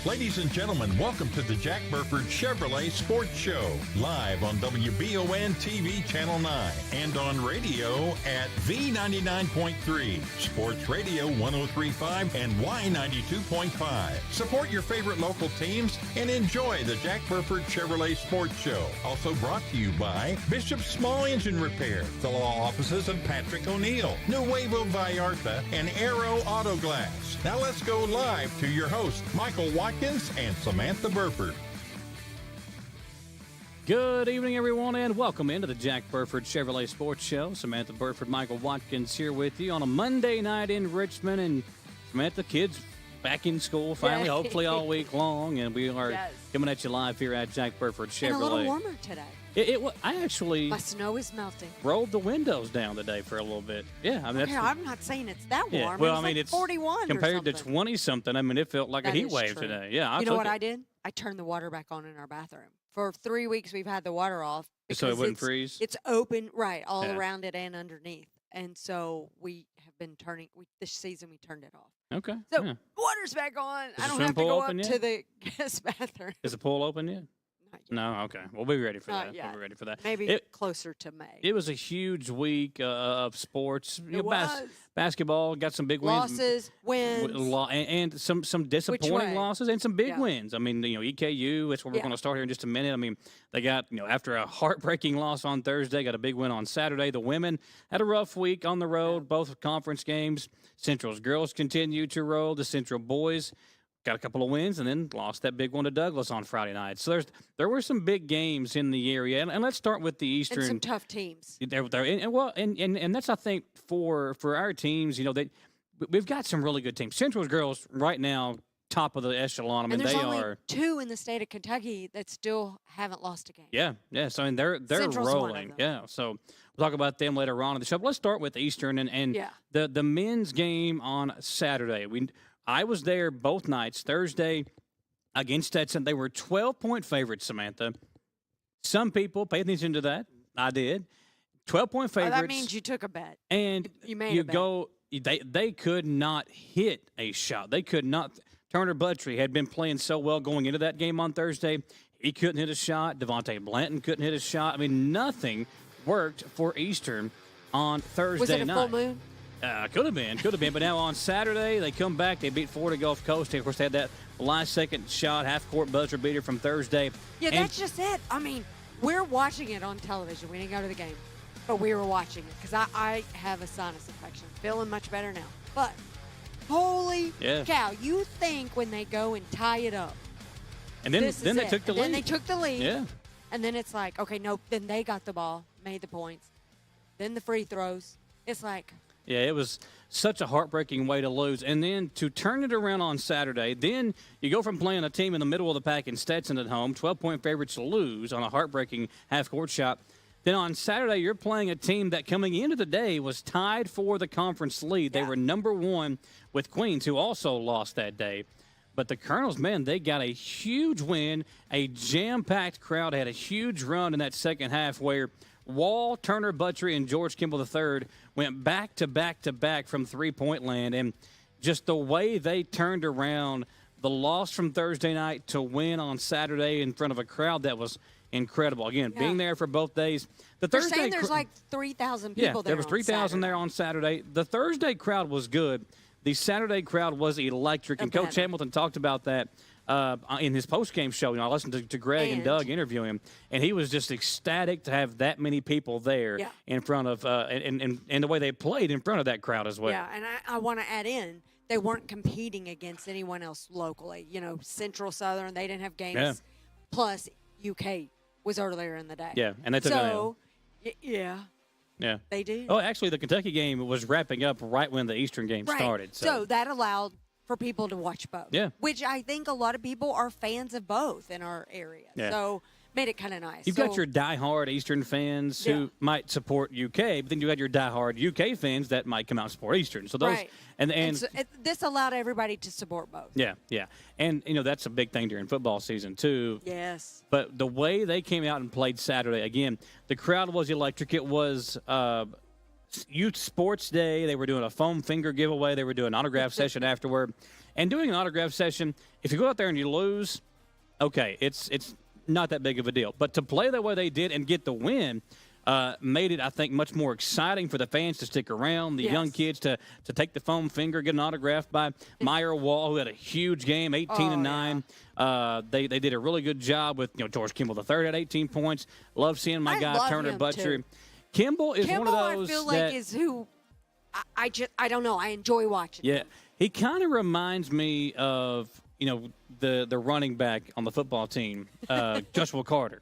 Ladies and gentlemen, welcome to the Jack Burford Chevrolet Sports Show, live on WBON TV Channel 9 and on radio at V99.3, Sports Radio 103.5 and Y92.5. Support your favorite local teams and enjoy the Jack Burford Chevrolet Sports Show. Also brought to you by Bishop Small Engine Repair, the law offices of Patrick O'Neill, Nuevo Vallarta, and Aero Auto Glass. Now let's go live to your host, Michael Watkins and Samantha Burford. Good evening, everyone, and welcome into the Jack Burford Chevrolet Sports Show. Samantha Burford, Michael Watkins here with you on a Monday night in Richmond. And Samantha, kids back in school finally, hopefully all week long. And we are coming at you live here at Jack Burford Chevrolet. And a little warmer today. I actually my snow is melting. Rolled the windows down today for a little bit. Yeah, I mean, I'm not saying it's that warm. Yeah, well, I mean, it's 41 compared to 20-something. I mean, it felt like a heat wave today. Yeah, you know what I did? I turned the water back on in our bathroom. For 3 weeks, we've had the water off so it wouldn't freeze. It's open all around it and underneath, and so we have been turning. This season, we turned it off. Okay. So water's back on. Is I don't have to go up to the guest bathroom. Is the pool open yet? No, okay. We'll be ready for that. We'll be ready for that. Maybe closer to May. It was a huge week of sports. It was. Basketball got some big wins. Losses, wins. And some disappointing losses and some big wins. I mean, EKU, that's where we're going to start here in just a minute. I mean, they got, after a heartbreaking loss on Thursday, got a big win on Saturday. The women had a rough week on the road, both conference games. Central's girls continue to roll. The Central boys got a couple of wins and then lost that big one to Douglas on Friday night. So there were some big games in the area, and let's start with the Eastern. And some tough teams. And that's, I think, for our teams. We've got some really good teams. Central's girls right now top of the echelon. I mean, and there's they only are 2 in the state of Kentucky that still haven't lost a game. Yeah. So I mean, they're Central's rolling. Yeah. So we'll talk about them later on in the show. But let's start with Eastern and the men's game on Saturday. I was there both nights. Thursday against Stetson, they were 12-point favorites, Samantha. Some people pay attention to that. I did. 12-point favorites. That means you took a bet. And you made a bet. They could not hit a shot. They could not. Turner Buttrey had been playing so well going into that game on Thursday. He couldn't hit a shot. Devontae Blanton couldn't hit a shot. I mean, nothing worked for Eastern on Thursday night. Was it a full moon? Could have been. But now on Saturday, they come back. They beat Florida Gulf Coast. Of course, they had that last-second shot, half-court buzzer beater from Thursday. Yeah, that's just it. I mean, we're watching it on television. We didn't go to the game, but we were watching it because I have a sinus infection. Feeling much better now. But holy cow, you think when they go and tie it up. And then they took the lead. Then they took the lead. Yeah. And then it's like, okay, nope. Then they got the ball, made the points. Then the free throws. It's like. Yeah, it was such a heartbreaking way to lose. And then to turn it around on Saturday, then you go from playing a team in the middle of the pack in Stetson at home, 12-point favorites to lose on a heartbreaking half-court shot. Then on Saturday, you're playing a team that coming into the day was tied for the conference lead. They were number 1 with Queens, who also lost that day. But the Colonels, man, they got a huge win, a jam-packed crowd, had a huge run in that second half where Wall, Turner Buttrey, and George Kimball III went back to back from three-point land. And just the way they turned around the loss from Thursday night to win on Saturday in front of a crowd that was incredible. Again, being there for both days. They're saying there's like 3,000 people there. There was 3,000 there on Saturday. The Thursday crowd was good. The Saturday crowd was electric, and Coach Hamilton talked about that in his post-game show. I listened to Greg and Doug interview him, and he was just ecstatic to have that many people there in front of and the way they played in front of that crowd as well. Yeah, and I want to add in, they weren't competing against anyone else locally. Central, Southern, they didn't have games. Yeah. Plus, UK was earlier in the day. Yeah, and they took Yeah, they did. Oh, actually, the Kentucky game was wrapping up right when the Eastern game started. So that allowed for people to watch both. Yeah. Which I think a lot of people are fans of both in our area. Yeah. So made it kind of nice. You've got your diehard Eastern fans who might support UK, but then you got your diehard UK fans that might come out and support Eastern. So those and so this allowed everybody to support both. Yeah. And that's a big thing during football season too. Yes. But the way they came out and played Saturday, again, the crowd was electric. It was Youth Sports Day. They were doing a foam finger giveaway. They were doing an autograph session afterward. And doing an autograph session, if you go out there and you lose, okay, it's not that big of a deal. But to play the way they did and get the win made it, I think, much more exciting for the fans to stick around, the young kids to take the foam finger, get an autograph by Meyer Wall, who had a huge game, 18-9. They did a really good job with George Kimball III had 18 points. Love seeing my guy Turner Butcher. Kimball is one of those I feel like is who I don't know. I enjoy watching. Yeah, he kind of reminds me of the running back on the football team, Joshua Carter.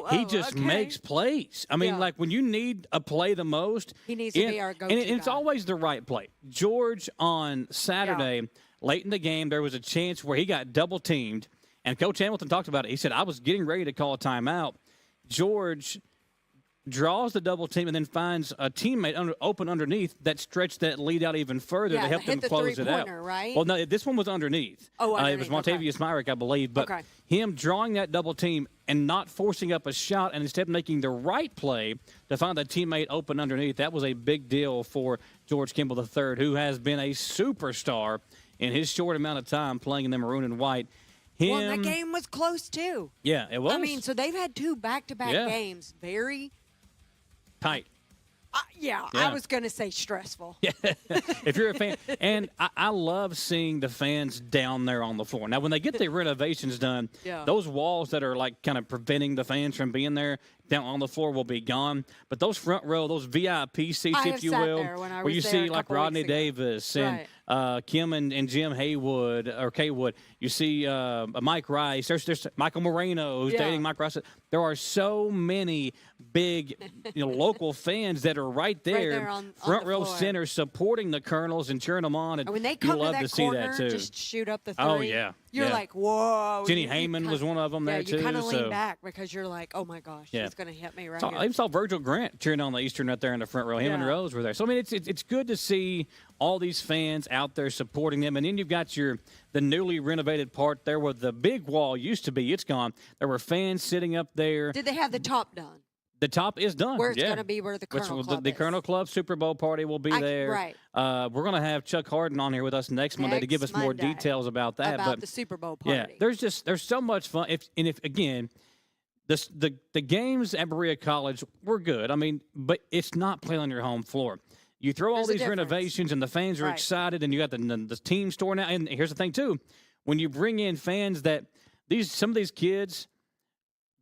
He just makes plays. I mean, like when you need a play the most, he needs to be our go-to and it's guy. always the right play. George on Saturday, late in the game, there was a chance where he got double teamed, and Coach Hamilton talked about it. He said, "I was getting ready to call a timeout." George draws the double team and then finds a teammate open underneath that stretched that lead out even further to help them close it out. Right? Well, no, this one was underneath. Underneath. It was Montavious Myrick, I believe. But him drawing that double team and not forcing up a shot and instead making the right play to find a teammate open underneath, that was a big deal for George Kimball III, who has been a superstar in his short amount of time playing in the maroon and white. Well, that game was close, too. Yeah, it was. I mean, so they've had 2 back-to-back games. Very tight. I was going to say stressful. Yeah, if you're a fan. And I love seeing the fans down there on the floor. Now, when they get the renovations done, those walls that are like kind of preventing the fans from being there down on the floor will be gone. But those front row, those VIP seats, if you will, where you see like Rodney Davis and Kim and Jim Haywood or Kaywood. You see Mike Rice. There's Michael Moreno who's dating Mike Rice. There are so many big local fans that are right there on front the row floor. center supporting the Colonels and cheering them on. And when they come you love to that to see corner, that too. just shoot up the 3. Oh, yeah. You're like, whoa. Jenny Heyman was one of them there too. You kind of lean so. back because you're like, oh, my gosh, she's going to hit me right I here. even saw Virgil Grant cheering on the Eastern right there in the front row. Him and Rose were there. So, I mean, it's good to see all these fans out there supporting them. And then you've got the newly renovated part there where the big wall used to be. It's gone. There were fans sitting up there. Did they have the top done? The top is done. Where it's going to be where the Colonel Club The Colonel Club Super Bowl party will be there. Right. We're going to have Chuck Harden on here with us next Monday to give us more details about that. About the Super Bowl party. Yeah, there's so much fun. If again, the games at Berea College were good. I mean, but it's not playing on your home floor. You throw all these renovations and the fans are excited, and you got the team store now. And here's the thing too, when you bring in fans that some of these kids.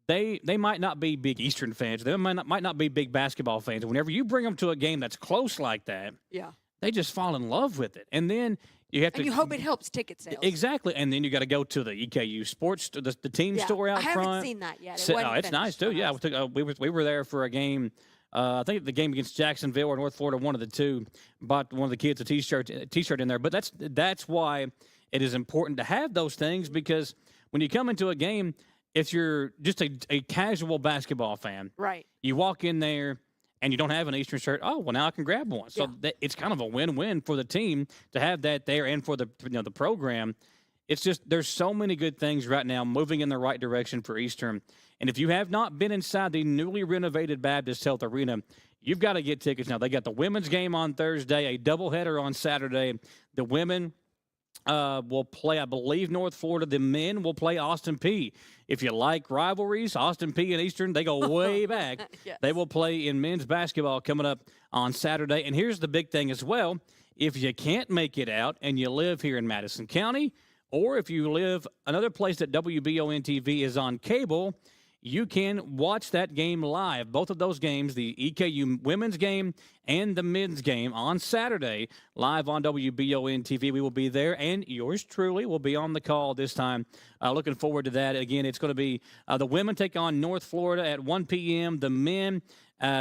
They might not be big Eastern fans. They might not be big basketball fans. Whenever you bring them to a game that's close like that, they just fall in love with it. And then you have to. And you hope it helps ticket sales. Exactly. And then you got to go to the EKU Sports, the team store out front. I haven't seen that yet. It's nice too. Yeah, we were there for a game. I think the game against Jacksonville or North Florida, one of the two. Bought one of the kids a T-shirt in there. But that's why it is important to have those things, because when you come into a game. If you're just a casual basketball fan, you walk in there and you don't have an Eastern shirt, oh, well, now I can grab one. So it's kind of a win-win for the team to have that there and for the the program. It's just there's so many good things right now moving in the right direction for Eastern. And if you have not been inside the newly renovated Baptist Health Arena, you've got to get tickets now. They got the women's game on Thursday, a doubleheader on Saturday. The women will play, I believe, North Florida. The men will play Austin Peay. If you like rivalries, Austin Peay and Eastern, they go way back. They will play in men's basketball coming up on Saturday. And here's the big thing as well. If you can't make it out and you live here in Madison County, or if you live another place that WBON TV is on cable, you can watch that game live. Both of those games, the EKU women's game and the men's game on Saturday, live on WBON TV. We will be there, and yours truly will be on the call this time. Looking forward to that. Again, it's going to be the women take on North Florida at 1 p.m. The men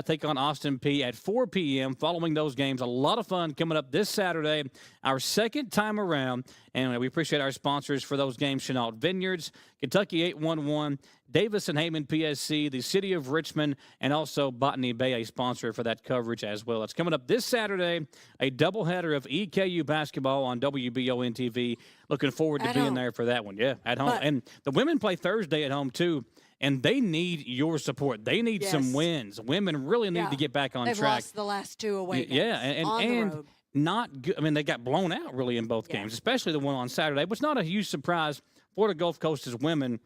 take on Austin Peay at 4 p.m. following those games. A lot of fun coming up this Saturday, our second time around. And we appreciate our sponsors for those games, Chenault Vineyards, Kentucky 811, Davis and Heyman PSC, the City of Richmond, and also Botany Bay, a sponsor for that coverage as well. It's coming up this Saturday, a doubleheader of EKU basketball on WBON TV. Looking forward to being there for that one. Yeah, at home. And the women play Thursday at home, too. And they need your support. They need some wins. Women really need to get back on track. They've lost the last 2 away games and on the road. not good. I mean, they got blown out really in both games, especially the one on Saturday. But it's not a huge surprise. Florida Gulf Coast's women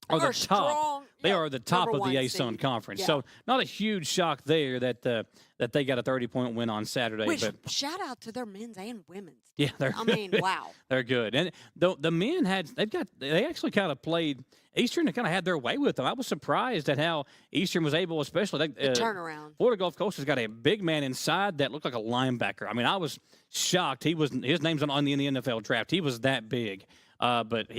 are the top. Strong, they are the top of the ASUN Conference. Yeah. So not a huge shock there that they got a 30-point win on Saturday. Which, but shout out to their men's and women's. Yeah, I mean, wow. They're good. And the men they actually kind of played Eastern and kind of had their way with them. I was surprised at how Eastern was able, especially the turnaround. Florida Gulf Coast has got a big man inside that looked like a linebacker. I mean, I was shocked. His name's on the NFL draft. He was that big. But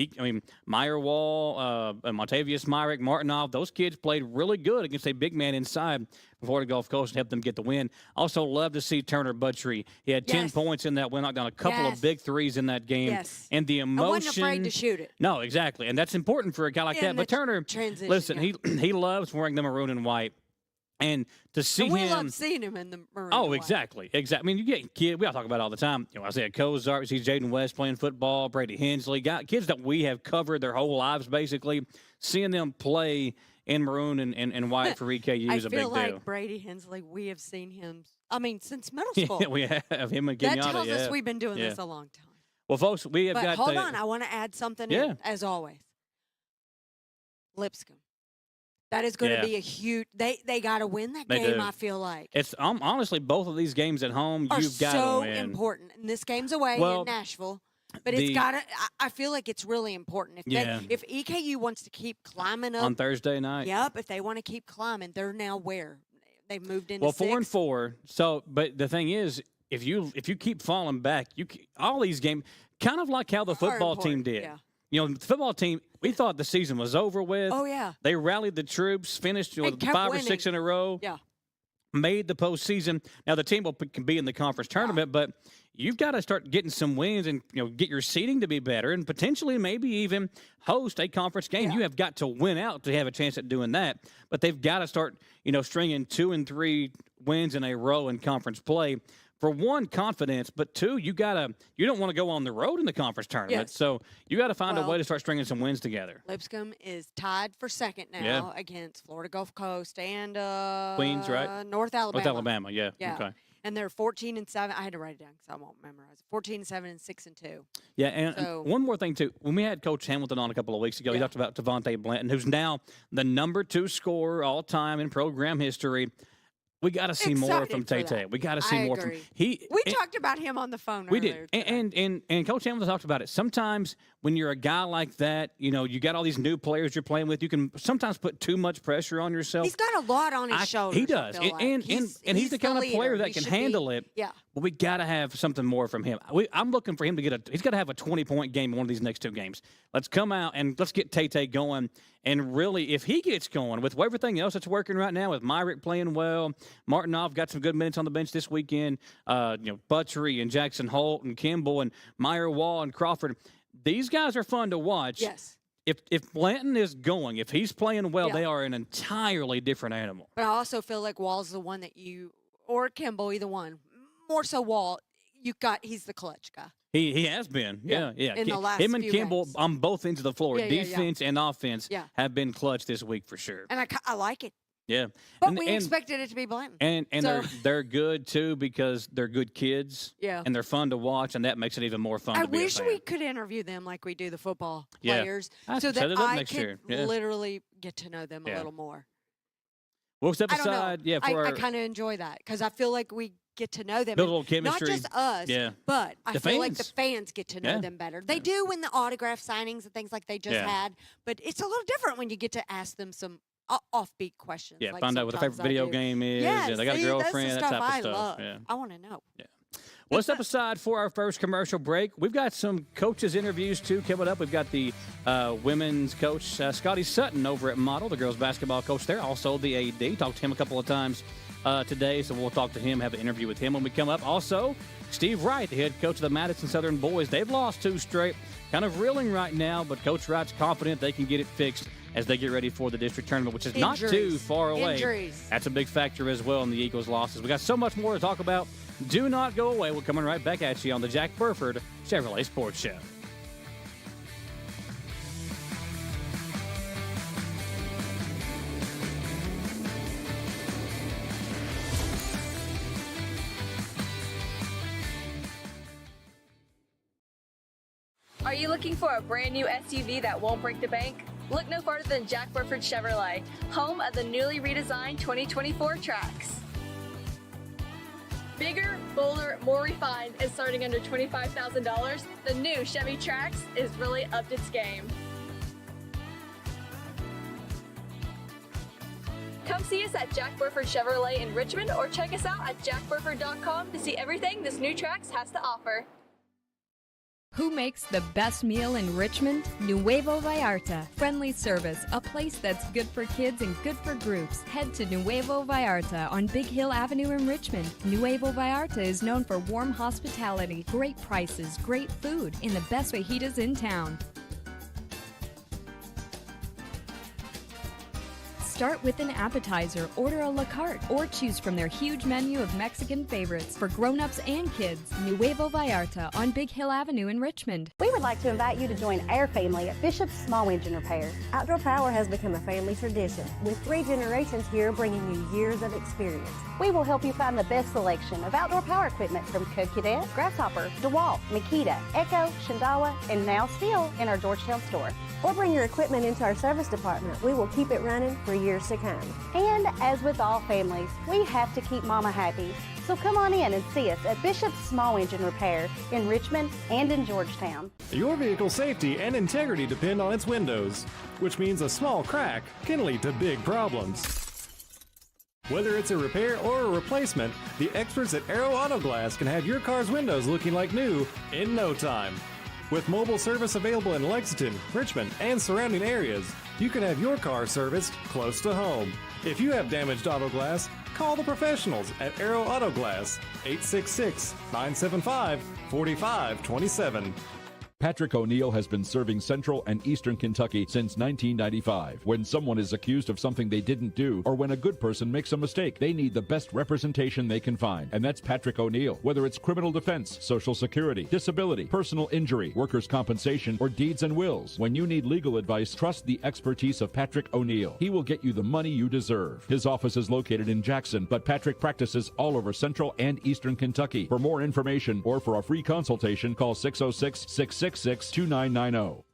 Meyer Wall, Montavious Myrick, Martinov, those kids played really good against a big man inside for Florida Gulf Coast and helped them get the win. Also love to see Turner Buttrey. He had 10 points in that win, knocked down a couple of big threes in that game. Yes. And the emotion. I wasn't afraid to shoot it. No, exactly. And that's important for a guy like that. But Turner, listen, he loves wearing the maroon and white. And to see him, we love seeing him in the maroon. Oh, exactly. I mean, you get kids. We all talk about it all the time. Isaiah Kozart, we see Jaden West playing football, Brady Hensley, kids that we have covered their whole lives, basically. Seeing them play in maroon and white for EKU is a big deal. I feel like Brady Hensley, we have seen him. I mean, since middle school. Yeah, we have him and Kenyatta. That tells us we've been doing this a long time. Well, folks, we have got. Hold on, I want to add something. In, as always, Lipscomb. That is going to be a huge. They got to win that game. I feel like it's honestly both of these games at home. You've got so to win. important. And this game's away in Nashville, but it's got to. I feel like it's really important. If EKU wants to keep climbing up on Thursday night. Yep. If they want to keep climbing, they're now where they've moved into 4-4. So, but the thing is, if you keep falling back, all these games kind of like how the football team did. Yeah. The football team, we thought the season was over with. Oh, yeah. They rallied the troops, finished with 5 or 6 in a row. Yeah. Made the postseason. Now, the team can be in the conference tournament, but you've got to start getting some wins and get your seeding to be better and potentially maybe even host a conference game. You have got to win out to have a chance at doing that. But they've got to start, stringing 2 and 3 wins in a row in conference play. For one, confidence, but two, you don't want to go on the road in the conference tournament. So you got to find a way to start stringing some wins together. Lipscomb is tied for second now against Florida Gulf Coast and Queens, right? North Alabama. North Alabama, yeah. Okay. And they're 14-7. I had to write it down because I won't memorize it. 14-7 and 6-2. Yeah, and one more thing too. When we had Coach Hamilton on a couple of weeks ago, he talked about Devontae Blanton, who's now the number 2 scorer all time in program history. We got to see more from Tay-Tay. We got to see more from We talked about him on the phone earlier. We did. And Coach Hamilton talked about it. Sometimes when you're a guy like that, you got all these new players you're playing with, you can sometimes put too much pressure on yourself. He's got a lot on his shoulders. He does. And he's the kind of player that can handle it. Yeah. But we got to have something more from him. I'm looking for him to he's got to have a 20-point game in one of these next 2 games. Let's come out and let's get Tay-Tay going. And really, if he gets going with everything else that's working right now, with Myrick playing well, Martinov got some good minutes on the bench this weekend, Buttrey and Jackson Holt and Kimball and Meyer Wall and Crawford, these guys are fun to watch. Yes. If Blanton is going, if he's playing well, they are an entirely different animal. But I also feel like Wall's the one that or Kimball, either one, more so Wall, he's the clutch guy. He has been. Yeah. In the last him and few Kimball games. on both ends of the floor, defense and offense, have been clutch this week for sure. And I like it. Yeah. But we expected it to be Blanton. And they're good, too, because they're good kids. Yeah. And they're fun to watch, and that makes it even more fun to be a fan. I wish we could interview them like we do the football players so that I could literally get to know them a little more. We'll step aside. Yeah, I kind of enjoy that because I feel like we get to know them. Build a little chemistry. Not just us, but I feel like the fans get to know them better. They do in the autograph signings and things like they just had, but it's a little different when you get to ask them some offbeat questions. Yeah, find out what their favorite video game is. Yeah, they got a girlfriend, that's that the type stuff of stuff. I love. Yeah. I want to know. Yeah. Well, let's step aside for our first commercial break. We've got some coaches' interviews, too, coming up. We've got the women's coach, Scotty Sutton, over at Model, the girls' basketball coach there, also the AD. Talked to him a couple of times today, so we'll talk to him, have an interview with him when we come up. Also, Steve Wright, the head coach of the Madison Southern boys. They've lost 2 straight, kind of reeling right now, but Coach Wright's confident they can get it fixed as they get ready for the district tournament, which is not too far away. Injuries. That's a big factor as well in the Eagles' losses. We got so much more to talk about. Do not go away. We're coming right back at you on the Jack Burford Chevrolet Sports Show. you looking for a brand new SUV that won't break the bank? Look no farther than Jack Burford Chevrolet, home of the newly redesigned 2024 Trax. Bigger, bolder, more refined, and starting under $25,000, the new Chevy Trax is really upped its game. Come see us at Jack Burford Chevrolet in Richmond or check us out at jackburford.com to see everything this new Trax has to offer. Who makes the best meal in Richmond? Nuevo Vallarta. Friendly service, a place that's good for kids and good for groups. Head to Nuevo Vallarta on Big Hill Avenue in Richmond. Nuevo Vallarta is known for warm hospitality, great prices, great food, and the best fajitas in town. Start with an appetizer, order a la carte, or choose from their huge menu of Mexican favorites for grown-ups and kids. Nuevo Vallarta on Big Hill Avenue in Richmond. We would like to invite you to join our family at Bishop's Small Engine Repair. Outdoor Power has become a family tradition, with 3 generations here bringing you years of experience. We will help you find the best selection of outdoor power equipment from Co-Cadet, Grasshopper, DeWalt, Makita, Echo, Shindawa, and now still in our Georgetown store. Or bring your equipment into our service department. We will keep it running for years to come. And as with all families, we have to keep Mama happy. So come on in and see us at Bishop's Small Engine Repair in Richmond and in Georgetown. Your vehicle's safety and integrity depend on its windows, which means a small crack can lead to big problems. Whether it's a repair or a replacement, the experts at Aero Auto Glass can have your car's windows looking like new in no time. With mobile service available in Lexington, Richmond, and surrounding areas, you can have your car serviced close to home. If you have damaged auto glass, call the professionals at Aero Auto Glass, 866-975-4527. Patrick O'Neill has been serving Central and Eastern Kentucky since 1995. When someone is accused of something they didn't do, or when a good person makes a mistake, they need the best representation they can find. And that's Patrick O'Neill. Whether it's criminal defense, Social Security, disability, personal injury, workers' compensation, or deeds and wills, when you need legal advice, trust the expertise of Patrick O'Neill. He will get you the money you deserve. His office is located in Jackson, but Patrick practices all over Central and Eastern Kentucky. For more information or for a free consultation, call 606-666-2990.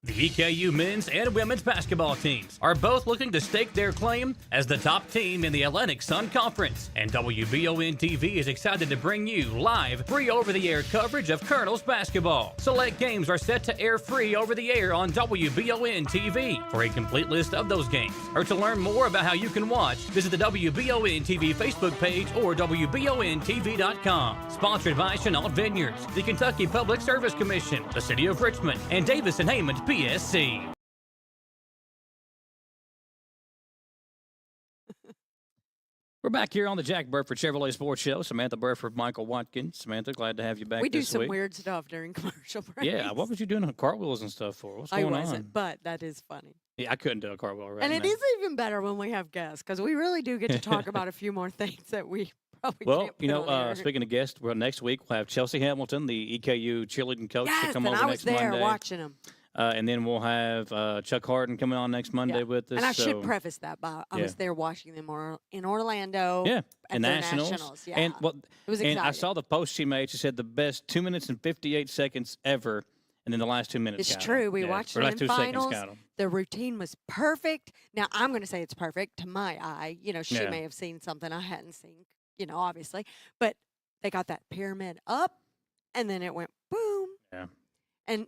The EKU men's and women's basketball teams are both looking to stake their claim as the top team in the Atlantic Sun Conference. And WBON TV is excited to bring you live, free over-the-air coverage of Colonels basketball. Select games are set to air free over-the-air on WBON TV. For a complete list of those games, or to learn more about how you can watch, visit the WBON TV Facebook page or WBONTV.com. Sponsored by Chenault Vineyards, the Kentucky Public Service Commission, the City of Richmond, and Davis and Hammond PSC. We're back here on the Jack Burford Chevrolet Sports Show. Samantha Burford, Michael Watkins. Samantha, glad to have you back this week. We do some weird stuff during commercial breaks. Yeah, what was you doing on cartwheels and stuff for? What's going on? I wasn't, but that is funny. Yeah, I couldn't do a cartwheel right And now. it is even better when we have guests, because we really do get to talk about a few more things that we probably can't put on air. Speaking of guests, next week we'll have Chelsea Hamilton, the EKU cheerleading coach, to come over next Monday. I was there watching him. And then we'll have Chuck Harden coming on next Monday with us. And I should preface that by I was there watching them in Orlando. Yeah, at Nationals. Yeah. And it was exciting. And I saw the post she made. She said the best 2 minutes and 58 seconds ever, and then the last 2 minutes. It's true. We watched them in finals. Count 'em. The routine was perfect. Now I'm going to say it's perfect to my eye. She may have seen something I hadn't seen. Obviously, but they got that pyramid up, and then it went boom. Yeah. And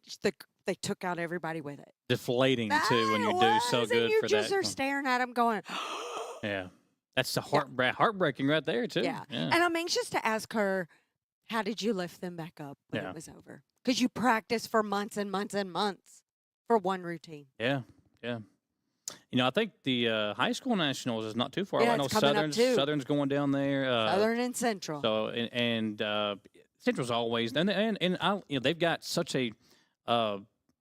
they took out everybody with it. Deflating too when you do so good you for just that. are staring at them going. Yeah, that's the heartbreaking right there too. Yeah. And I'm anxious to ask her, how did you lift them back up when it was over? Because you practiced for months and months and months for one routine. Yeah. I think the high school nationals is not too far away. I know it's coming up too. Southern's going down there. Southern and Central. So and Central's always they've got such a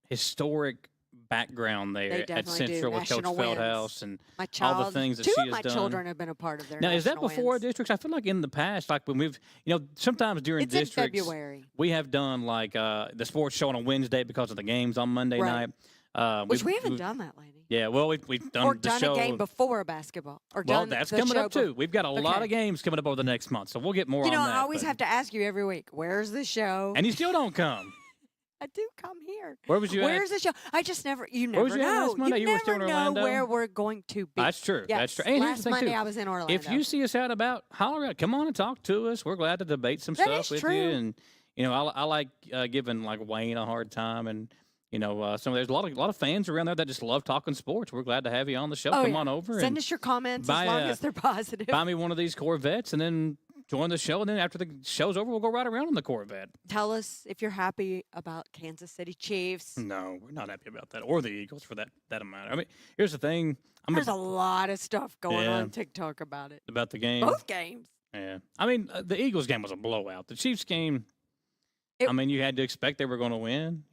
historic background there at Central with Coach Feldhouse and all the things that she has done. Two of my children have been a part of their now, is that national before wins. districts? I feel like in the past, like when we've, sometimes during It's in districts, February. we have done like the sports show on a Wednesday because of the games on Monday night. Which we haven't done that, lady. Yeah, well, we've done or the done show. a game before basketball. Or Well, done that's the coming show up too. We've got a lot of games coming up over the next month, so we'll get more on that. I always have to ask you every week, where's the show? And you still don't come. I do come here. Where was you Where's at? the show? I just never, you Where was never you at know. last Monday? You were still in never know Orlando? where we're going to be. That's true. Yes, That's true. And here's last the thing, Monday too. I was in Orlando. If you see us out about, holler out. Come on and talk to us. We're glad to debate some That stuff is with true. you. And, I like giving, like, Wayne a hard time. And, there's a lot of fans around there that just love talking sports. We're glad to have you on the show. Come on over. Send and us your comments buy as long as they're positive. Buy me one of these Corvettes and then join the show. And then after the show's over, we'll go right around in the Corvette. Tell us if you're happy about Kansas City Chiefs. No, we're not happy about that. Or the Eagles for that amount. I mean, here's the thing. There's a lot of stuff going on TikTok about it. About the game. Both games. Yeah. I mean, the Eagles game was a blowout. The Chiefs game, you had to expect they were going to win,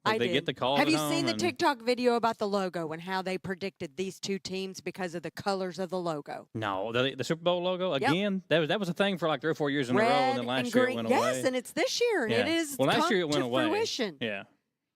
I they did. get the call. Have you seen the TikTok video about the logo and how they predicted these two teams because of the colors of the logo? No, the Super Bowl logo again. That was a thing for like 3 or 4 years in a row, and then last year it went away. Yes, and it's this year, and it is last year it went to away. fruition. Yeah,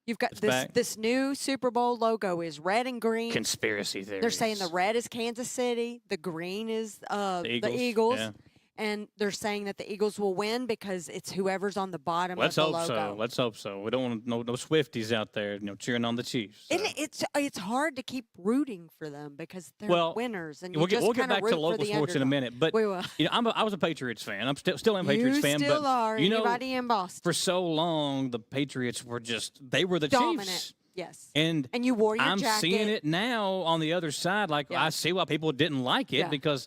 you've got this new Super Bowl logo is red and green. Conspiracy theories. They're saying the red is Kansas City, the green is the Eagles. Yeah. And they're saying that the Eagles will win because it's whoever's on the bottom of the logo. Let's hope so. We don't want no Swifties out there, cheering on the Chiefs. So. It's hard to keep rooting for them because they're winners, and we'll get back to local sports in a minute. But we will. I was a Patriots fan. I'm still a Patriots fan. You still but, are. Anybody in Boston? For so long, the Patriots were they were the dominant. Chiefs. Yes. And you wore your jacket. I'm seeing it now on the other side. Like I see why people didn't like it because.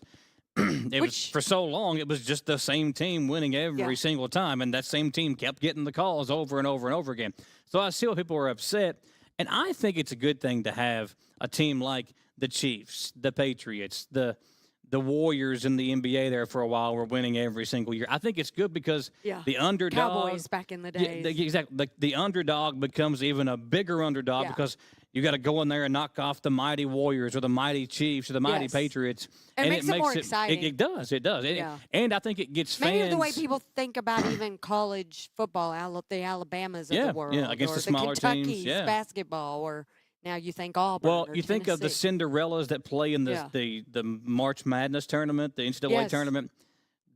Was for so long it was just the same team winning every single time, and that same team kept getting the calls over and over and over again. So I see why people were upset, and I think it's a good thing to have a team like the Chiefs, the Patriots, the Warriors in the NBA there for a while were winning every single year. I think it's good because the underdog, Cowboys back in the days, exactly, the underdog becomes even a bigger underdog because. You got to go in there and knock off the mighty Warriors or the mighty Chiefs or the mighty Patriots. And it makes it more exciting. It does. And I think it gets fans. Maybe the way people think about even college football, the Alabamas of the world. Yeah, against or the smaller Kentucky's teams. Yeah. basketball, or now you think Auburn. Well, or you think of the Cinderellas that play in the March Madness tournament, the NCAA tournament.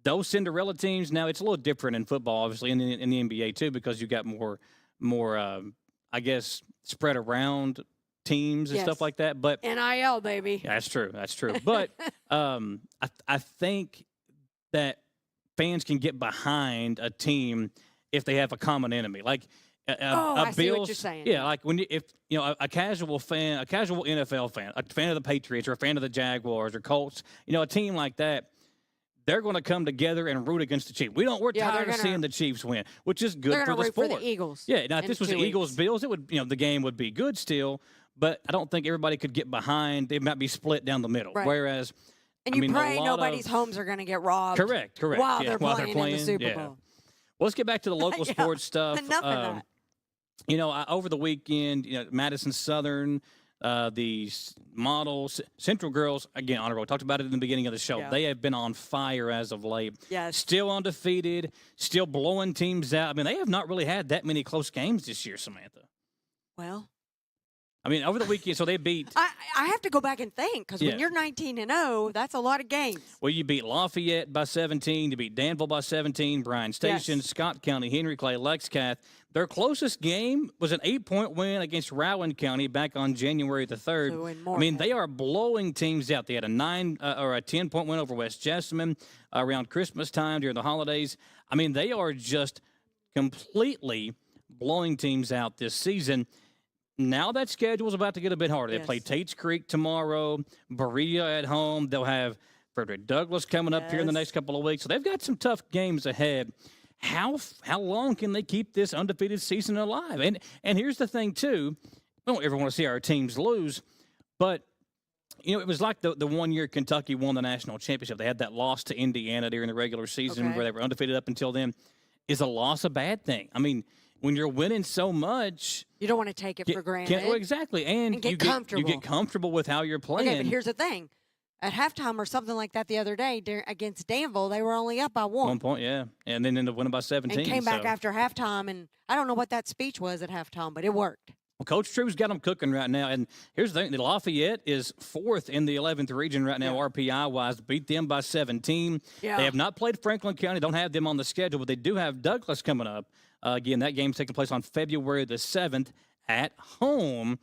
Those Cinderella teams, now it's a little different in football, obviously, in the NBA too, because you got more I guess, spread around teams and stuff like that. But NIL, baby. Yeah, that's true. But I think that fans can get behind a team if they have a common enemy. Like I see what you're saying. Yeah, like if a casual fan, a casual NFL fan, a fan of the Patriots or a fan of the Jaguars or Colts, a team like that. They're going to come together and root against the Chiefs. We're tired of seeing the Chiefs win, which is good for the sport. For the Eagles. Yeah, now if this was the Eagles Bills, it would the game would be good still, but I don't think everybody could get behind. They might be split down the middle. Right. Whereas pray nobody's homes are going to get robbed. Correct. While they're playing in the Super Bowl. Well, let's get back to the local sports stuff. Enough of that. Over the weekend, Madison Southern, the models, Central Girls, again, honorable. Talked about it in the beginning of the show. Yeah. They have been on fire as of late. Yes. Still undefeated, still blowing teams out. I mean, they have not really had that many close games this year, Samantha. Well, I mean, over the weekend, so they beat. I have to go back and think because when you're 19-0, that's a lot of games. Well, you beat Lafayette by 17. You beat Danville by 17. Bryan Station, Scott County, Henry Clay, Lexcath. Their closest game was an 8-point win against Rowan County back on January the 3rd. So I mean, they are blowing teams out. They had a 10-point win over West Jessamine around Christmas time during the holidays. I mean, they are just completely blowing teams out this season. Now that schedule is about to get a bit harder. They play Tates Creek tomorrow, Berea at home. They'll have Frederick Douglass coming up here in the next couple of weeks. So they've got some tough games ahead. How long can they keep this undefeated season alive? And here's the thing, too. We don't ever want to see our teams lose, but, it was like the 1 year Kentucky won the national championship. They had that loss to Indiana during the regular season where they were undefeated up until then. Is a loss a bad thing? I mean, when you're winning so much, you don't want to take it for granted. Exactly, and get comfortable. You get comfortable with how you're playing. Okay, but here's the thing: at halftime or something like that the other day against Danville, they were only up by 1. 1 point, yeah, and then ended up winning by 17. And came back after halftime, and I don't know what that speech was at halftime, but it worked. Well, Coach True's got them cooking right now, and here's the thing: the Lafayette is 4th in the 11th region right now, RPI-wise. Beat them by 17. Yeah. They have not played Franklin County; don't have them on the schedule, but they do have Douglas coming up. Again, that game's taking place on February the 7th at home.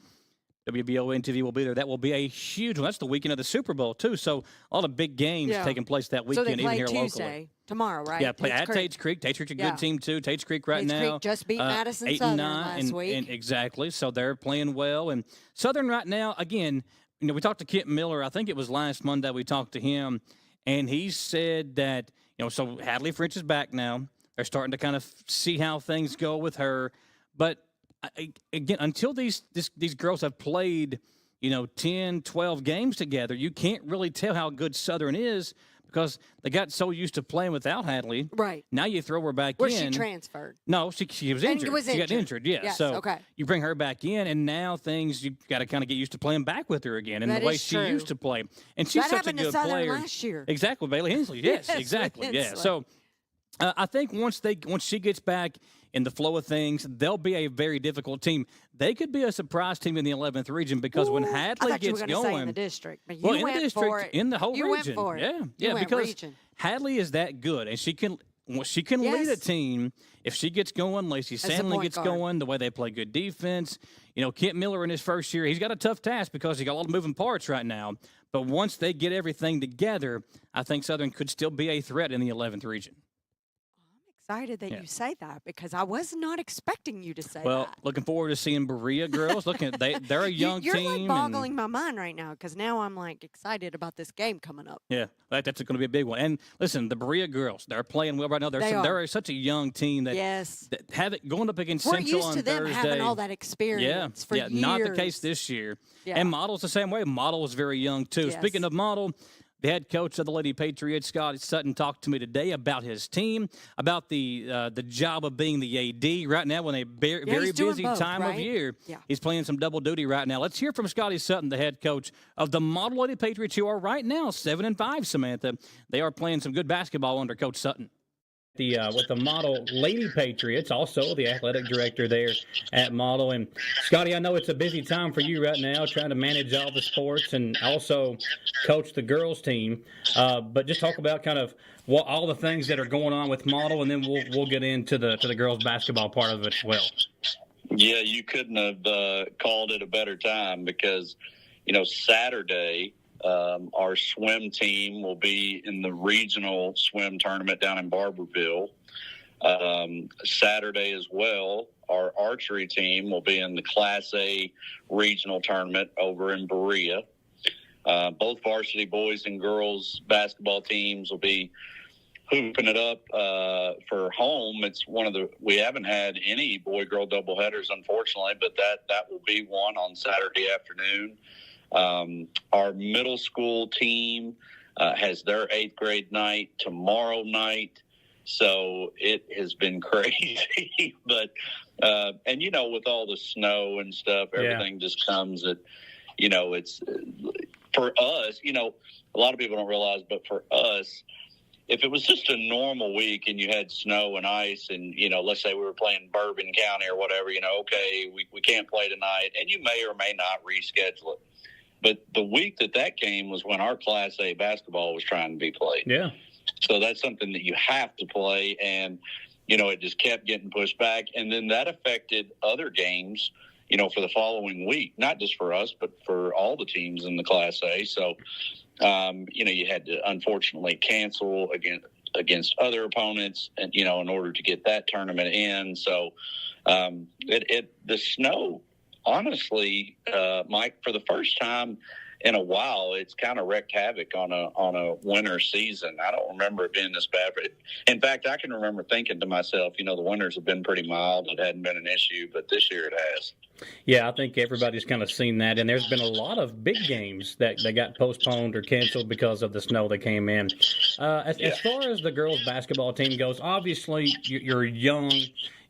WBON TV will be there. That will be a huge one. That's the weekend of the Super Bowl, too. So all the big games taking place that weekend, so they play even here Tuesday, locally. Tomorrow, right? Yeah, play at Tate's Creek. Tate's Creek's a good team, too. Tate's Creek right Tate's now. Creek just beat Madison Southern last week. And exactly. So they're playing well. And Southern right now, again, we talked to Kent Miller. I think it was last Monday we talked to him. And he said that, so Hadley French is back now. They're starting to kind of see how things go with her. But, again, until these girls have played – 10, 12 games together, you can't really tell how good Southern is because they got so used to playing without Hadley. Right. Now you throw her back in. she transferred? No, she was injured. She got injured, yeah. Yes, so okay. you bring her back in, and now you got to kind of get used to playing back with her again and that the way is she true. used to play. And she's that such happened a good to Southern player. Last year. Exactly, Bailey Hensley. Yes, exactly. Yeah. So I think once she gets back in the flow of things, they'll be a very difficult team. They could be a surprise team in the 11th region because when Hadley gets going, say in the district, but in the district, for it. in the whole you region, went for it. yeah, because Hadley is that good, and she can lead a team if she gets going. Lacey Sandlin gets going. The way they play good defense, Kent Miller in his first year, he's got a tough task because he got a lot of moving parts right now. But once they get everything together, I think Southern could still be a threat in the 11th region. Excited that you say that because I was not expecting you to say that. Well, looking forward to seeing Berea girls. They're a young You're team. You're boggling my mind right now because now I'm excited about this game coming up. Yeah, that's going to be a big one. And listen, the Berea girls, they're playing well right now. They're such a young team that have it going up against Central on Thursday. We're used to them having all that experience for years. Not the case this year. Yeah. And Model's the same way. Model is very young too. Yes. Speaking of Model, the head coach of the Lady Patriots, Scott Sutton, talked to me today about his team, about the job of being the AD right now when a very busy time of year. Yeah. He's playing some double duty right now. Let's hear from Scotty Sutton, the head coach of the Model Lady Patriots, who are right now 7-5, Samantha. They are playing some good basketball under Coach Sutton. With the Model Lady Patriots, also the athletic director there at Model. And, Scotty, I know it's a busy time for you right now trying to manage all the sports and also coach the girls team. But just talk about kind of all the things that are going on with Model, and then we'll get into the girls basketball part of it as well. Yeah, you couldn't have called it a better time because, Saturday – our swim team will be in the regional swim tournament down in Barberville. Saturday as well, our archery team will be in the Class A regional tournament over in Berea. Both varsity boys and girls basketball teams will be hooping it up for home. It's we haven't had any boy-girl doubleheaders, unfortunately, but that will be one on Saturday afternoon. Our middle school team has their 8th grade night tomorrow night. So it has been crazy. But, and, with all the snow and stuff, everything just comes at, it's for us, a lot of people don't realize, but for us, if it was just a normal week and you had snow and ice and, let's say we were playing Bourbon County or whatever, okay, we can't play tonight, and you may or may not reschedule it. But the week that came was when our Class A basketball was trying to be played. Yeah. So that's something that you have to play, and, it just kept getting pushed back. And then that affected other games, for the following week, not just for us, but for all the teams in the Class A. So, you had to unfortunately cancel against other opponents and, in order to get that tournament in. So the snow, honestly, Mike, for the first time in a while, it's kind of wreaked havoc on a winter season. I don't remember it being this bad. In fact, I can remember thinking to myself, the winters have been pretty mild. It hadn't been an issue, but this year it has. Yeah, I think everybody's kind of seen that, and there's been a lot of big games that got postponed or canceled because of the snow that came in. As far as the girls' basketball team goes, obviously you're young.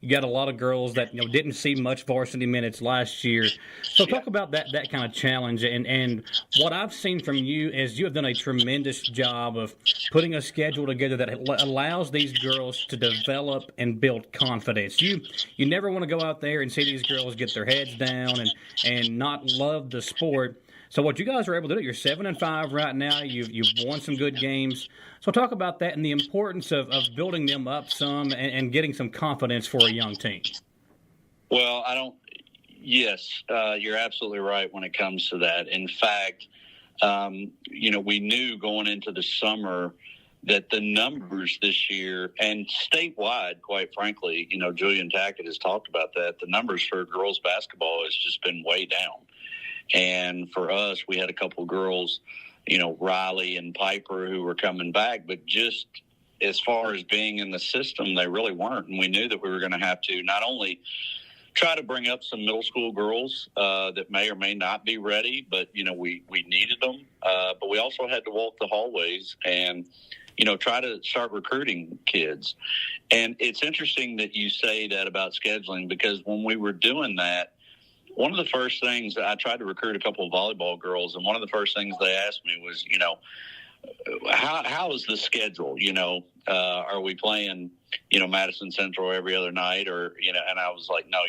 You got a lot of girls that didn't see much varsity minutes last year. So talk about that kind of challenge. And what I've seen from you is you have done a tremendous job of putting a schedule together that allows these girls to develop and build confidence. You never want to go out there and see these girls get their heads down and not love the sport. So what you guys are able to do, you're 7-5 right now. You've won some good games. So talk about that and the importance of building them up some and getting some confidence for a young team. Well, yes, you're absolutely right when it comes to that. In fact, we knew going into the summer that the numbers this year, and statewide, quite frankly, Julian Tackett has talked about that, the numbers for girls basketball has just been way down. And for us, we had a couple of girls, Riley and Piper, who were coming back, but just as far as being in the system, they really weren't. And we knew that we were going to have to not only try to bring up some middle school girls that may or may not be ready, but, we needed them. But we also had to walk the hallways and, try to start recruiting kids. And it's interesting that you say that about scheduling, because when we were doing that, one of the first things I tried to recruit a couple of volleyball girls, and one of the first things they asked me was, how is the schedule? Are we playing, Madison Central every other night, or, and I was like, no,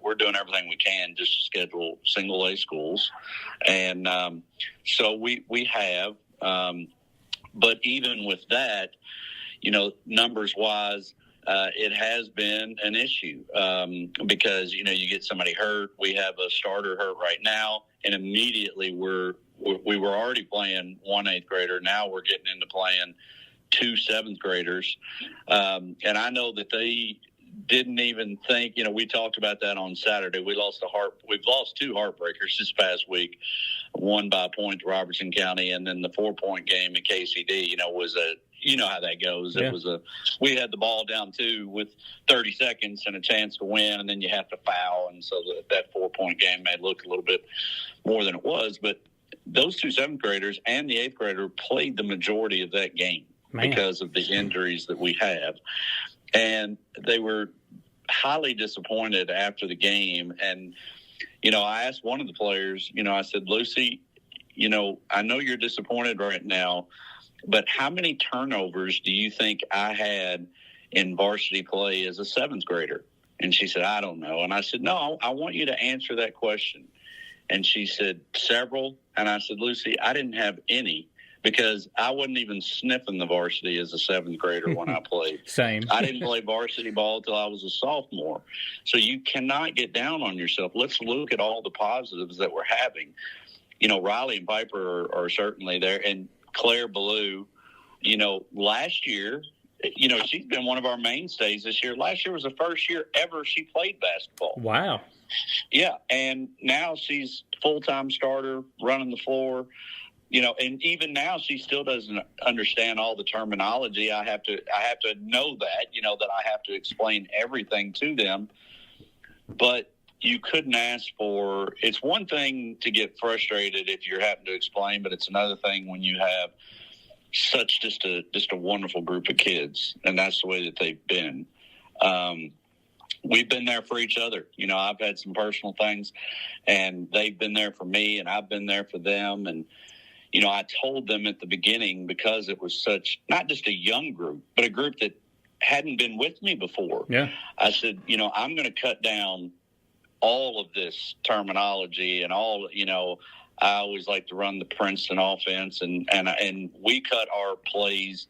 we're doing everything we can just to schedule single A schools. And so we have, but even with that, numbers wise, it has been an issue because, you get somebody hurt. We have a starter hurt right now, and immediately we were already playing one 8th grader. Now we're getting into playing 2 7th graders. And I know that they didn't even think, we talked about that on Saturday. We've lost 2 heartbreakers this past week, one by a point to Robertson County, and then the 4-point game at KCD, was how that goes. Yeah. We had the ball down 2 with 30 seconds and a chance to win, and then you have to foul. And so that 4-point game may look a little bit more than it was, but those 2 7th graders and the 8th grader played the majority of that game because of the injuries that we have. And they were highly disappointed after the game. And, I asked one of the players, I said, Lucy, I know you're disappointed right now, but how many turnovers do you think I had in varsity play as a 7th grader? And she said, I don't know. And I said, no, I want you to answer that question. And she said, several. And I said, Lucy, I didn't have any, because I wasn't even sniffing the varsity as a 7th grader when I played. Same. I didn't play varsity ball until I was a sophomore. So you cannot get down on yourself. Let's look at all the positives that we're having. Riley and Piper are certainly there. And Claire Ballou, last year, she's been one of our mainstays this year. Last year was the first year ever she played basketball. Wow. Yeah, and now she's full-time starter, running the floor. And even now she still doesn't understand all the terminology. I have to know that, that I have to explain everything to them. But you couldn't ask for – it's one thing to get frustrated if you're having to explain, but it's another thing when you have such just a wonderful group of kids, and that's the way that they've been. We've been there for each other. I've had some personal things, and they've been there for me, and I've been there for them. And, I told them at the beginning, because it was such – not just a young group, but a group that hadn't been with me before. Yeah. I said, I'm going to cut down all of this terminology and all, I always like to run the Princeton offense, and we cut our plays,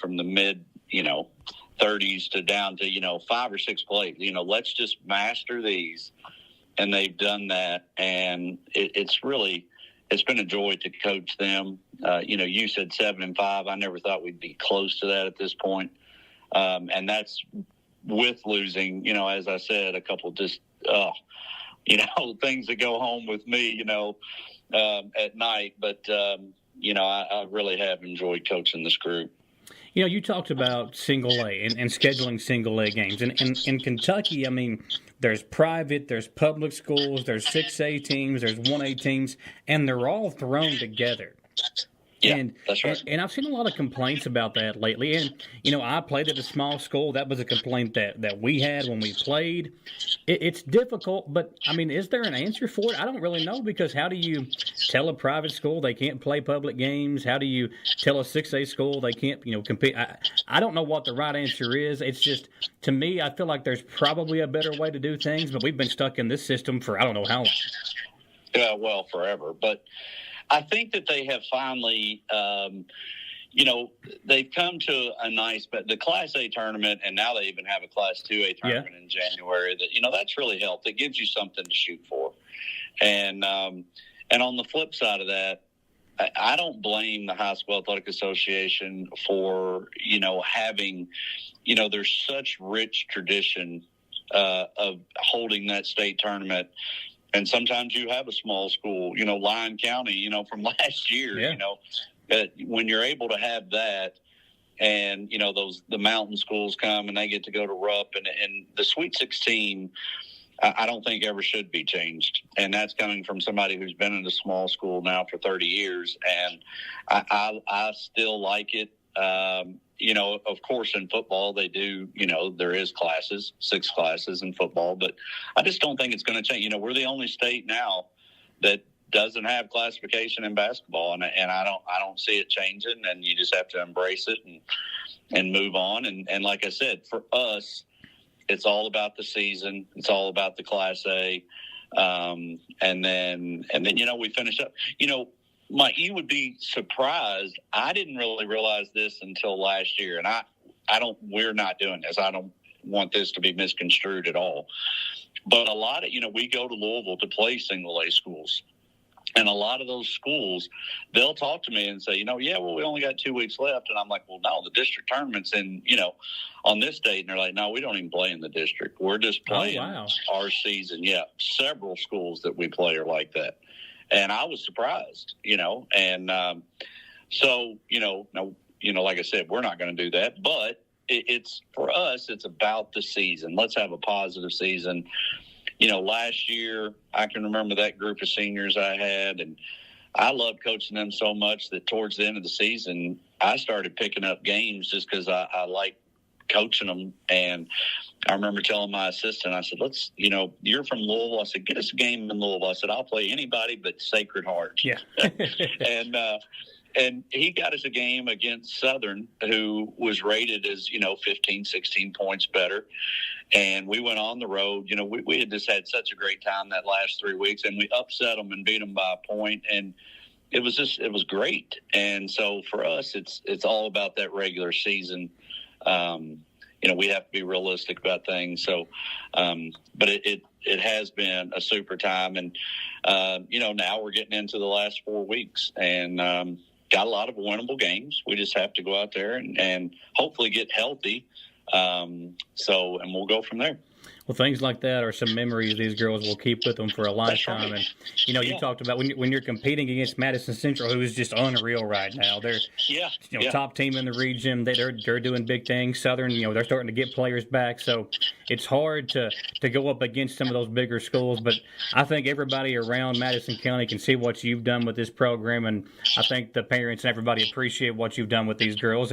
from the mid, 30s to down to, 5 or 6 plays. Let's just master these. And they've done that. And it's been a joy to coach them. You said 7-5. I never thought we'd be close to that at this point. And that's with losing, as I said, a couple just, things that go home with me, at night. But, I really have enjoyed coaching this group. You talked about single A and scheduling single A games. And in Kentucky, there's private, there's public schools, there's 6A teams, there's 1A teams, and they're all thrown together. Yeah, that's right. And I've seen a lot of complaints about that lately. And, I played at a small school. That was a complaint that we had when we played. It's difficult, but, is there an answer for it? I don't really know, because how do you tell a private school they can't play public games? How do you tell a 6A school they can't, compete? I don't know what the right answer is. It's just, to me, I feel like there's probably a better way to do things, but we've been stuck in this system for I don't know how long. Well, forever. But I think that they have finally, they've come to a nice, but the Class A tournament, and now they even have a Class 2A tournament in January. That that's really helped. It gives you something to shoot for, and on the flip side of that, I don't blame the High School Athletic Association for having, there's such rich tradition of holding that state tournament. And sometimes you have a small school, Lyon County, from last year, when you're able to have that and, the mountain schools come and they get to go to Rupp and the Sweet 16, I don't think ever should be changed. And that's coming from somebody who's been in a small school now for 30 years. And I still like it. Of course, in football, they do, there is classes, 6 classes in football, but I just don't think it's going to change. We're the only state now that doesn't have classification in basketball, and I don't see it changing, and you just have to embrace it and move on. And like I said, for us, it's all about the season. It's all about the Class A. And then, we finish up, Mike, you would be surprised. I didn't really realize this until last year, and we're not doing this. I don't want this to be misconstrued at all. But a lot of, we go to Louisville to play single A schools. And a lot of those schools, they'll talk to me and say, we only got 2 weeks left. And I'm like, well, no, the district tournament's in, on this date. And they're like, no, we don't even play in the district. We're just playing our season. Yeah, several schools that we play are like that. And I was surprised, and so, like I said, we're not going to do that. But it's for us, it's about the season. Let's have a positive season. Last year, I can remember that group of seniors I had, and I loved coaching them so much that towards the end of the season, I started picking up games just because I like coaching them. And I remember telling my assistant, I said, let's, you're from Louisville. I said, get us a game in Louisville. I said, I'll play anybody but Sacred Heart. Yeah. And he got us a game against Southern, who was rated as, 15, 16 points better. And we went on the road. We had just had such a great time that last 3 weeks, and we upset them and beat them by a point. And it was great. And so for us, it's all about that regular season. We have to be realistic about things. So, but it has been a super time. And, now we're getting into the last 4 weeks and got a lot of winnable games. We just have to go out there and hopefully get healthy. And we'll go from there. Well, things like that are some memories these girls will keep with them for a lifetime. And, you talked about when you're competing against Madison Central, who is just unreal right now. They're top team in the region. They're doing big things. Southern, they're starting to get players back. So it's hard to go up against some of those bigger schools. But I think everybody around Madison County can see what you've done with this program. And I think the parents and everybody appreciate what you've done with these girls.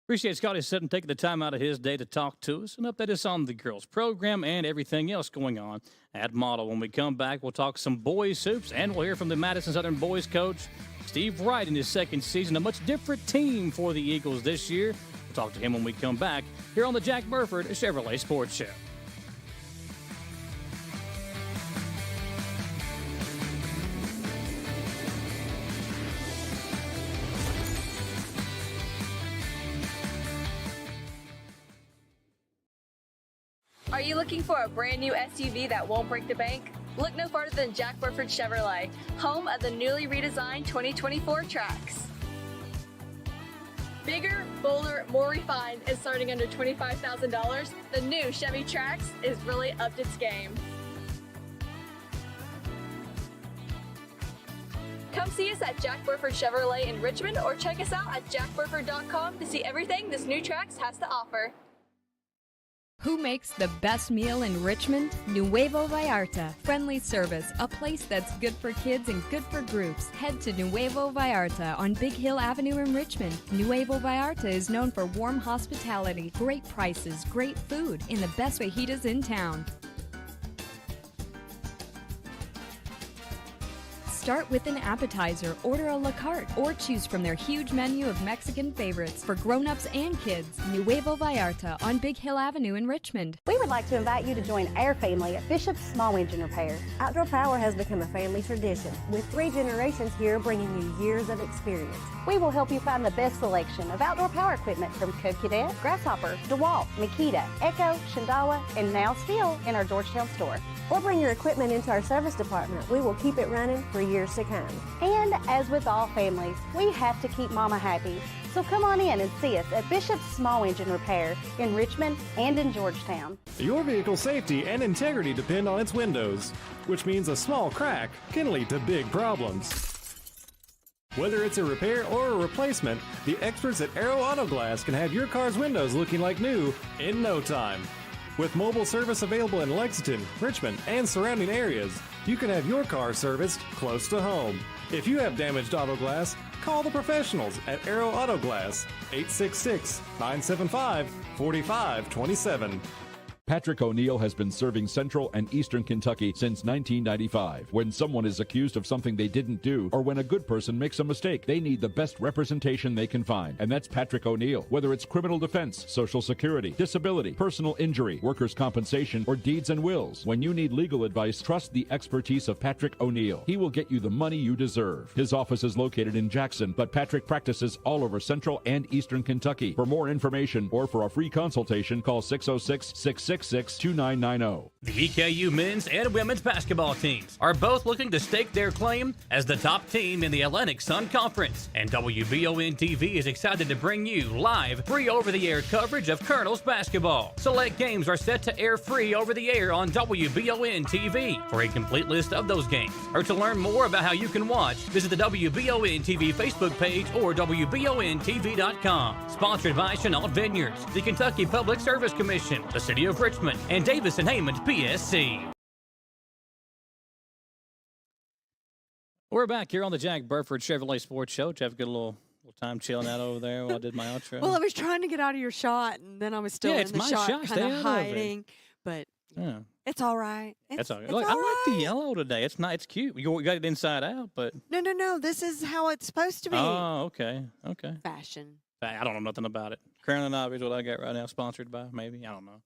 Appreciate Scotty Sutton taking the time out of his day to talk to us and update us on the girls' program and everything else going on at Model. When we come back, we'll talk some boys hoops, and we'll hear from the Madison Southern boys coach, Steve Wright, in his second season. A much different team for the Eagles this year. We'll talk to him when we come back here on the Jack Burford Chevrolet Sports Show. Are you looking for a brand new SUV that won't break the bank? Look no farther than Jack Burford Chevrolet, home of the newly redesigned 2024 Trax. Bigger, bolder, more refined, and starting under $25,000, the new Chevy Trax is really upped its game. Come see us at Jack Burford Chevrolet in Richmond or check us out at jackburford.com to see everything this new Trax has to offer. Who makes the best meal in Richmond? Nuevo Vallarta. Friendly service, a place that's good for kids and good for groups. Head to Nuevo Vallarta on Big Hill Avenue in Richmond. Nuevo Vallarta is known for warm hospitality, great prices, great food, and the best fajitas in town. Start with an appetizer, order a la carte, or choose from their huge menu of Mexican favorites for grown-ups and kids. Nuevo Vallarta on Big Hill Avenue in Richmond. We would like to invite you to join our family at Bishop's Small Engine Repair. Outdoor Power has become a family tradition, with 3 generations here bringing you years of experience. We will help you find the best selection of outdoor power equipment from Code Cadet, Grasshopper, DeWalt, Makita, Echo, Shindawa, and now Steel in our Georgetown store. Or bring your equipment into our service department. We will keep it running for years to come. And as with all families, we have to keep Mama happy. So come on in and see us at Bishop's Small Engine Repair in Richmond and in Georgetown. Your vehicle's safety and integrity depend on its windows, which means a small crack can lead to big problems. Whether it's a repair or a replacement, the experts at Aero Auto Glass can have your car's windows looking like new in no time. With mobile service available in Lexington, Richmond, and surrounding areas, you can have your car serviced close to home. If you have damaged auto glass, call the professionals at Aero Auto Glass, 866-975-4527. Patrick O'Neill has been serving Central and Eastern Kentucky since 1995. When someone is accused of something they didn't do, or when a good person makes a mistake, they need the best representation they can find. And that's Patrick O'Neill. Whether it's criminal defense, Social Security, disability, personal injury, workers' compensation, or deeds and wills, when you need legal advice, trust the expertise of Patrick O'Neill. He will get you the money you deserve. His office is located in Jackson, but Patrick practices all over Central and Eastern Kentucky. For more information or for a free consultation, call 606-666-2990. The EKU men's and women's basketball teams are both looking to stake their claim as the top team in the Atlantic Sun Conference. And WBON TV is excited to bring you live, free over-the-air coverage of Colonels basketball. Select games are set to air free over-the-air on WBON TV. For a complete list of those games, or to learn more about how you can watch, visit the WBON TV Facebook page or WBONTV.com. Sponsored by Chenault Vineyards, the Kentucky Public Service Commission, the City of Richmond, and Davis and Hammond PSC. We're back here on the Jack Burford Chevrolet Sports Show. Jeff, good little time chilling out over there while I did my outro. Well, I was trying to get out of your shot, and then I was still in the shot, kind of hiding. But it's all right. It's all right. Look, I like the yellow today. It's not. It's cute. You got it inside out, but no. This is how it's supposed to be. Oh, okay. Fashion. I don't know nothing about it. Crown and Ivy is what I got right now. Sponsored by maybe. I don't know.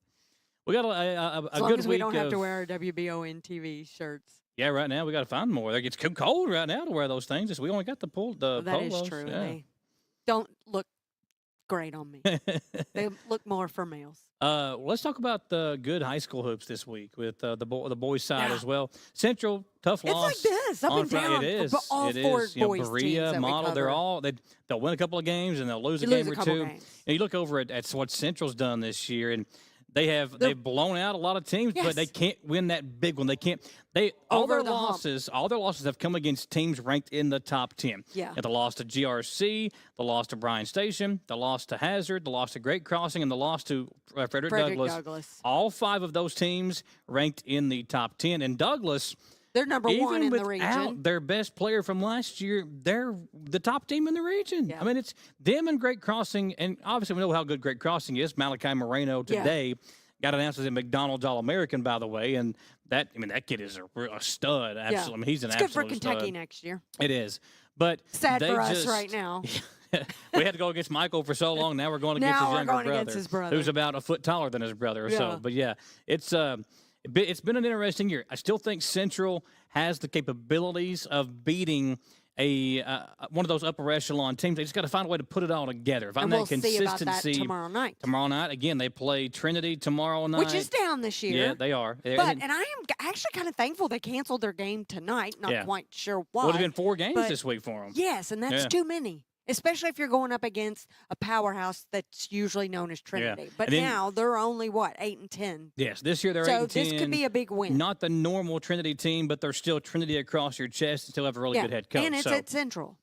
We got a as long good as week. We don't have to wear our WBON TV shirts. Yeah, right now we got to find more. It's cold right now to wear those things. We only got the polos. That is true. Yeah. They don't look great on me. They look more for males. Let's talk about the good high school hoops this week with the boys side as well. Central, tough loss. It's like this, up and down. It is. All four boys Berea, teams Model, they'll win a couple of games and they'll lose a game or two. And you look over at what Central's done this year, and they've blown out a lot of teams, but they can't win that big one. They can't. All their losses have come against teams ranked in the top 10. Yeah. And the loss to GRC, the loss to Bryan Station, the loss to Hazard, the loss to Great Crossing, and the loss to Frederick Douglass. All 5 of those teams ranked in the top 10. And Douglass, they're number 1 in the region. Their best player from last year, they're the top team in the region. Yeah. I mean, it's them and Great Crossing, and obviously we know how good Great Crossing is. Malachi Moreno today got announced as a McDonald's All-American, by the way, and that kid is a stud. Absolutely, I mean, he's an absolute stud. It's good for Kentucky next year. It is, but sad for us right now. We had to go against Michael for so long. Now we're going against his brother, who's about a foot taller than his brother. Yeah. So, but it's been an interesting year. I still think Central has the capabilities of beating one of those upper echelon teams. They just got to find a way to put it all together. Find that consistency. See about that tomorrow night. Tomorrow night, again, they play Trinity tomorrow night, which is down this year. Yeah, they are. And I am actually kind of thankful they canceled their game tonight. Not quite sure why. Would have been 4 games this week for them. Yes, and that's too many. Especially if you're going up against a powerhouse that's usually known as Trinity. Yeah. But now they're only, 8-10? Yes, this year they're 8-10. So this could be a big win. Not the normal Trinity team, but they're still Trinity across your chest and still have a really good head coach. And it's at Central.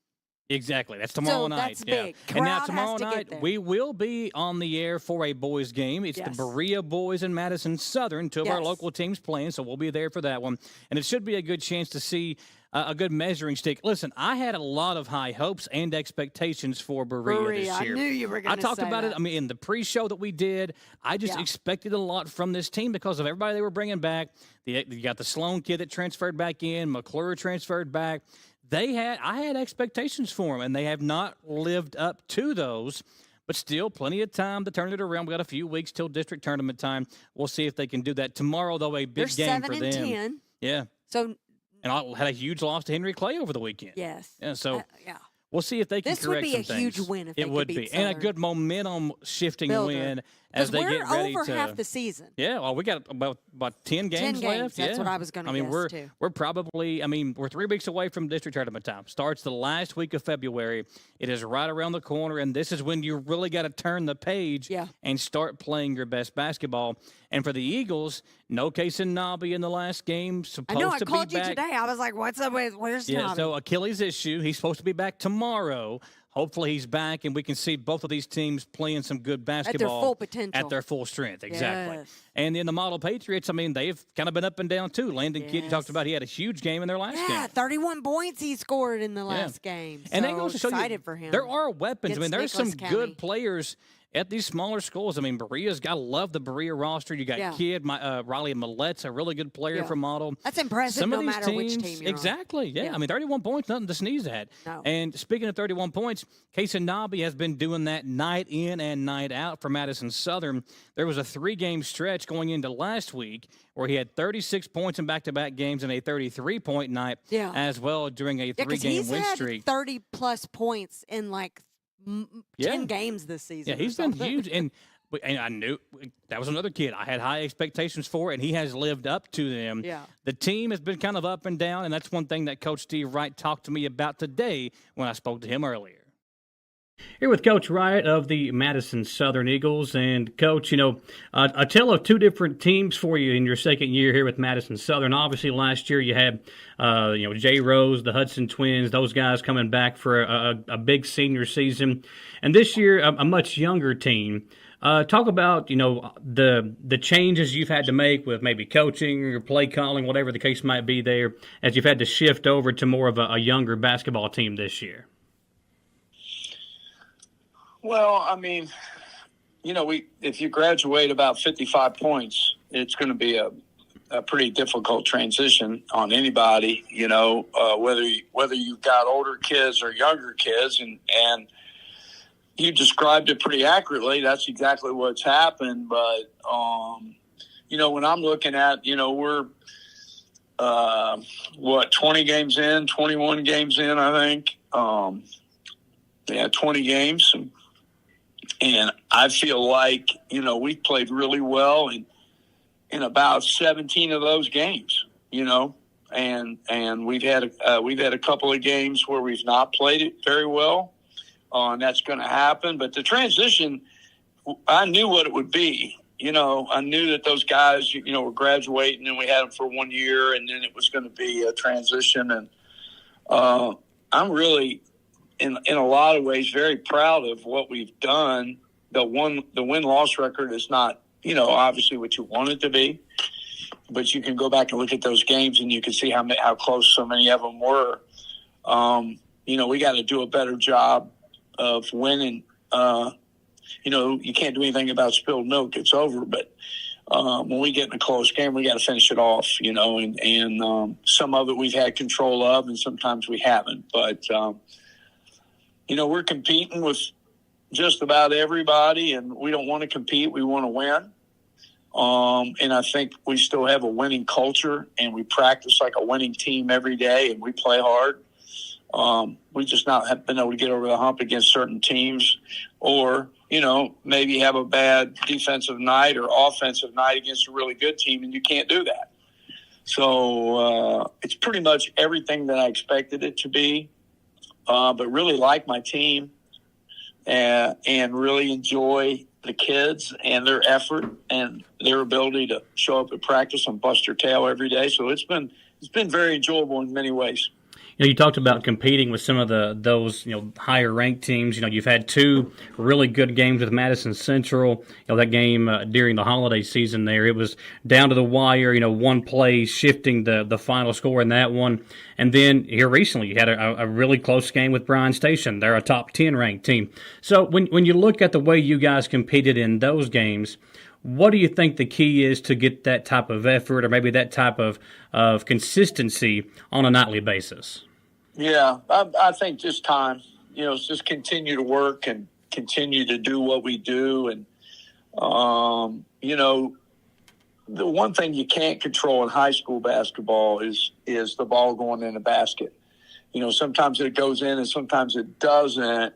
Exactly. That's tomorrow night. That's big. Yeah. And now Crowd tomorrow has to get night, there. we will be on the air for a boys game. It's the Berea boys and Madison Southern, two of our local teams playing, so we'll be there for that one. And it should be a good chance to see a good measuring stick. Listen, I had a lot of high hopes and expectations for Berea this year. I knew you were going to say I talked about it. I mean, in the pre-show that we did, I just expected a lot from this team because of everybody they were bringing back. You got the Sloan kid that transferred back in. McClure transferred back. I had expectations for them, and they have not lived up to those. But still, plenty of time to turn it around. We got a few weeks till district tournament time. We'll see if they can do that tomorrow. Though a big game for them. They're 7-10. Yeah. So. And I had a huge loss to Henry Clay over the weekend. Yes. Yeah. So. We'll see if they can correct some things. This would be a huge win if they could beat Southern. And a good momentum-shifting win as they get ready to. Because we're over half the season. Yeah, well, we got about 10 games left. That's what I was going to guess, too. We're probably, we're 3 weeks away from district tournament time. Starts the last week of February. It is right around the corner, and this is when you really got to turn the page and start playing your best basketball. And for the Eagles, no case in Nobby in the last game. I know, I called you today. I was like, what's up with, where's Nobby? Yeah, so Achilles issue. He's supposed to be back tomorrow. Hopefully he's back, and we can see both of these teams playing some good basketball. At their full potential. At their full strength, exactly. Yes. And then the Model Patriots, they've kind of been up and down, too. Landon Kidd, you talked about, he had a huge game in their last game. Yeah, 31 points he scored in the last game. And that goes to show you, for him. There are weapons. There's some good players at these smaller schools. Berea's got to love the Berea roster. You got Kidd, Riley Millett's a really good player from Model. That's impressive no matter which team you're Exactly, on. 31 points, nothing to sneeze at. No. And speaking of 31 points, Casey Nobby has been doing that night in and night out for Madison Southern. There was a 3-game stretch going into last week where he had 36 points in back-to-back games and a 33-point night as well during a 3-game win streak. 30-plus points in 10 games this season. Yeah, he's been huge. And I knew that was another kid I had high expectations for, and he has lived up to them. Yeah. The team has been kind of up and down, and that's one thing that Coach Steve Wright talked to me about today when I spoke to him earlier. Here with Coach Wright of the Madison Southern Eagles. And, Coach, a tale of 2 different teams for you in your second year here with Madison Southern. Obviously, last year you had, Jay Rose, the Hudson Twins, those guys coming back for a big senior season. And this year, a much younger team. Talk about, the changes you've had to make with maybe coaching or play calling, whatever the case might be there, as you've had to shift over to more of a younger basketball team this year. Well, if you graduate about 55 points, it's going to be a pretty difficult transition on anybody, whether you've got older kids or younger kids. And you described it pretty accurately. That's exactly what's happened. But, when I'm looking at, we're, 20 games in, 21 games in, I think. 20 games. And I feel like, we played really well in about 17 of those games, and we've had a couple of games where we've not played it very well, and that's going to happen. But the transition, I knew what it would be. I knew that those guys, were graduating, and we had them for 1 year, and then it was going to be a transition. And I'm really, in a lot of ways, very proud of what we've done. The win-loss record is not, obviously what you want it to be, but you can go back and look at those games and you can see how close so many of them were. We got to do a better job of winning. You can't do anything about spilled milk; it's over. But when we get in a close game, we got to finish it off. And some of it we've had control of, and sometimes we haven't. But we're competing with just about everybody, and we don't want to compete. We want to win. And I think we still have a winning culture, and we practice like a winning team every day, and we play hard. We just not have been able to get over the hump against certain teams, or, maybe have a bad defensive night or offensive night against a really good team, and you can't do that. So it's pretty much everything that I expected it to be, but really like my team. And really enjoy the kids and their effort and their ability to show up at practice and bust their tail every day. So it's been very enjoyable in many ways. You talked about competing with some of those higher ranked teams. You've had 2 really good games with Madison Central. That game during the holiday season there, it was down to the wire. One play shifting the final score in that one. And then here recently, you had a really close game with Bryan Station. They're a top 10 ranked team. So when you look at the way you guys competed in those games, what do you think the key is to get that type of effort or maybe that type of consistency on a nightly basis? Yeah, I think just time. Just continue to work and continue to do what we do. And, the one thing you can't control in high school basketball is the ball going in the basket. Sometimes it goes in and sometimes it doesn't.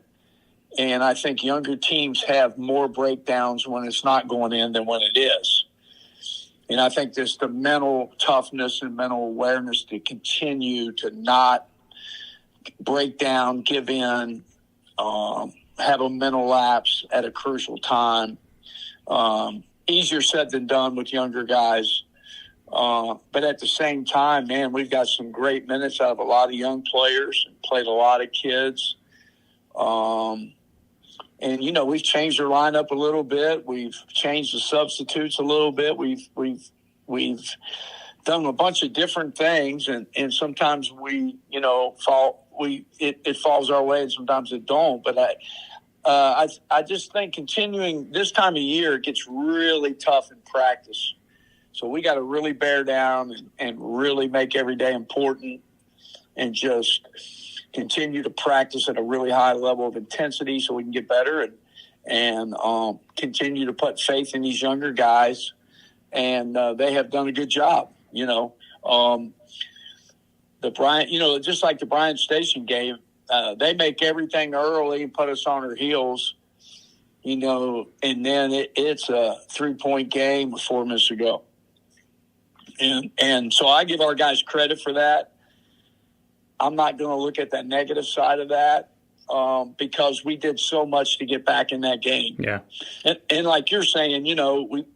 And I think younger teams have more breakdowns when it's not going in than when it is. And I think there's the mental toughness and mental awareness to continue to not break down, give in, have a mental lapse at a crucial time. Easier said than done with younger guys. But at the same time, man, we've got some great minutes out of a lot of young players and played a lot of kids. And, we've changed our lineup a little bit. We've changed the substitutes a little bit. We've done a bunch of different things, and sometimes it falls our way and sometimes it don't. But I just think continuing this time of year, it gets really tough in practice. So we got to really bear down and really make every day important and just continue to practice at a really high level of intensity so we can get better and continue to put faith in these younger guys. And they have done a good job, the Bryan, just like the Bryan Station game, they make everything early and put us on our heels, and then it's a 3-point game with 4 minutes to go. And so I give our guys credit for that. I'm not going to look at the negative side of that because we did so much to get back in that game. Yeah. And like you're saying,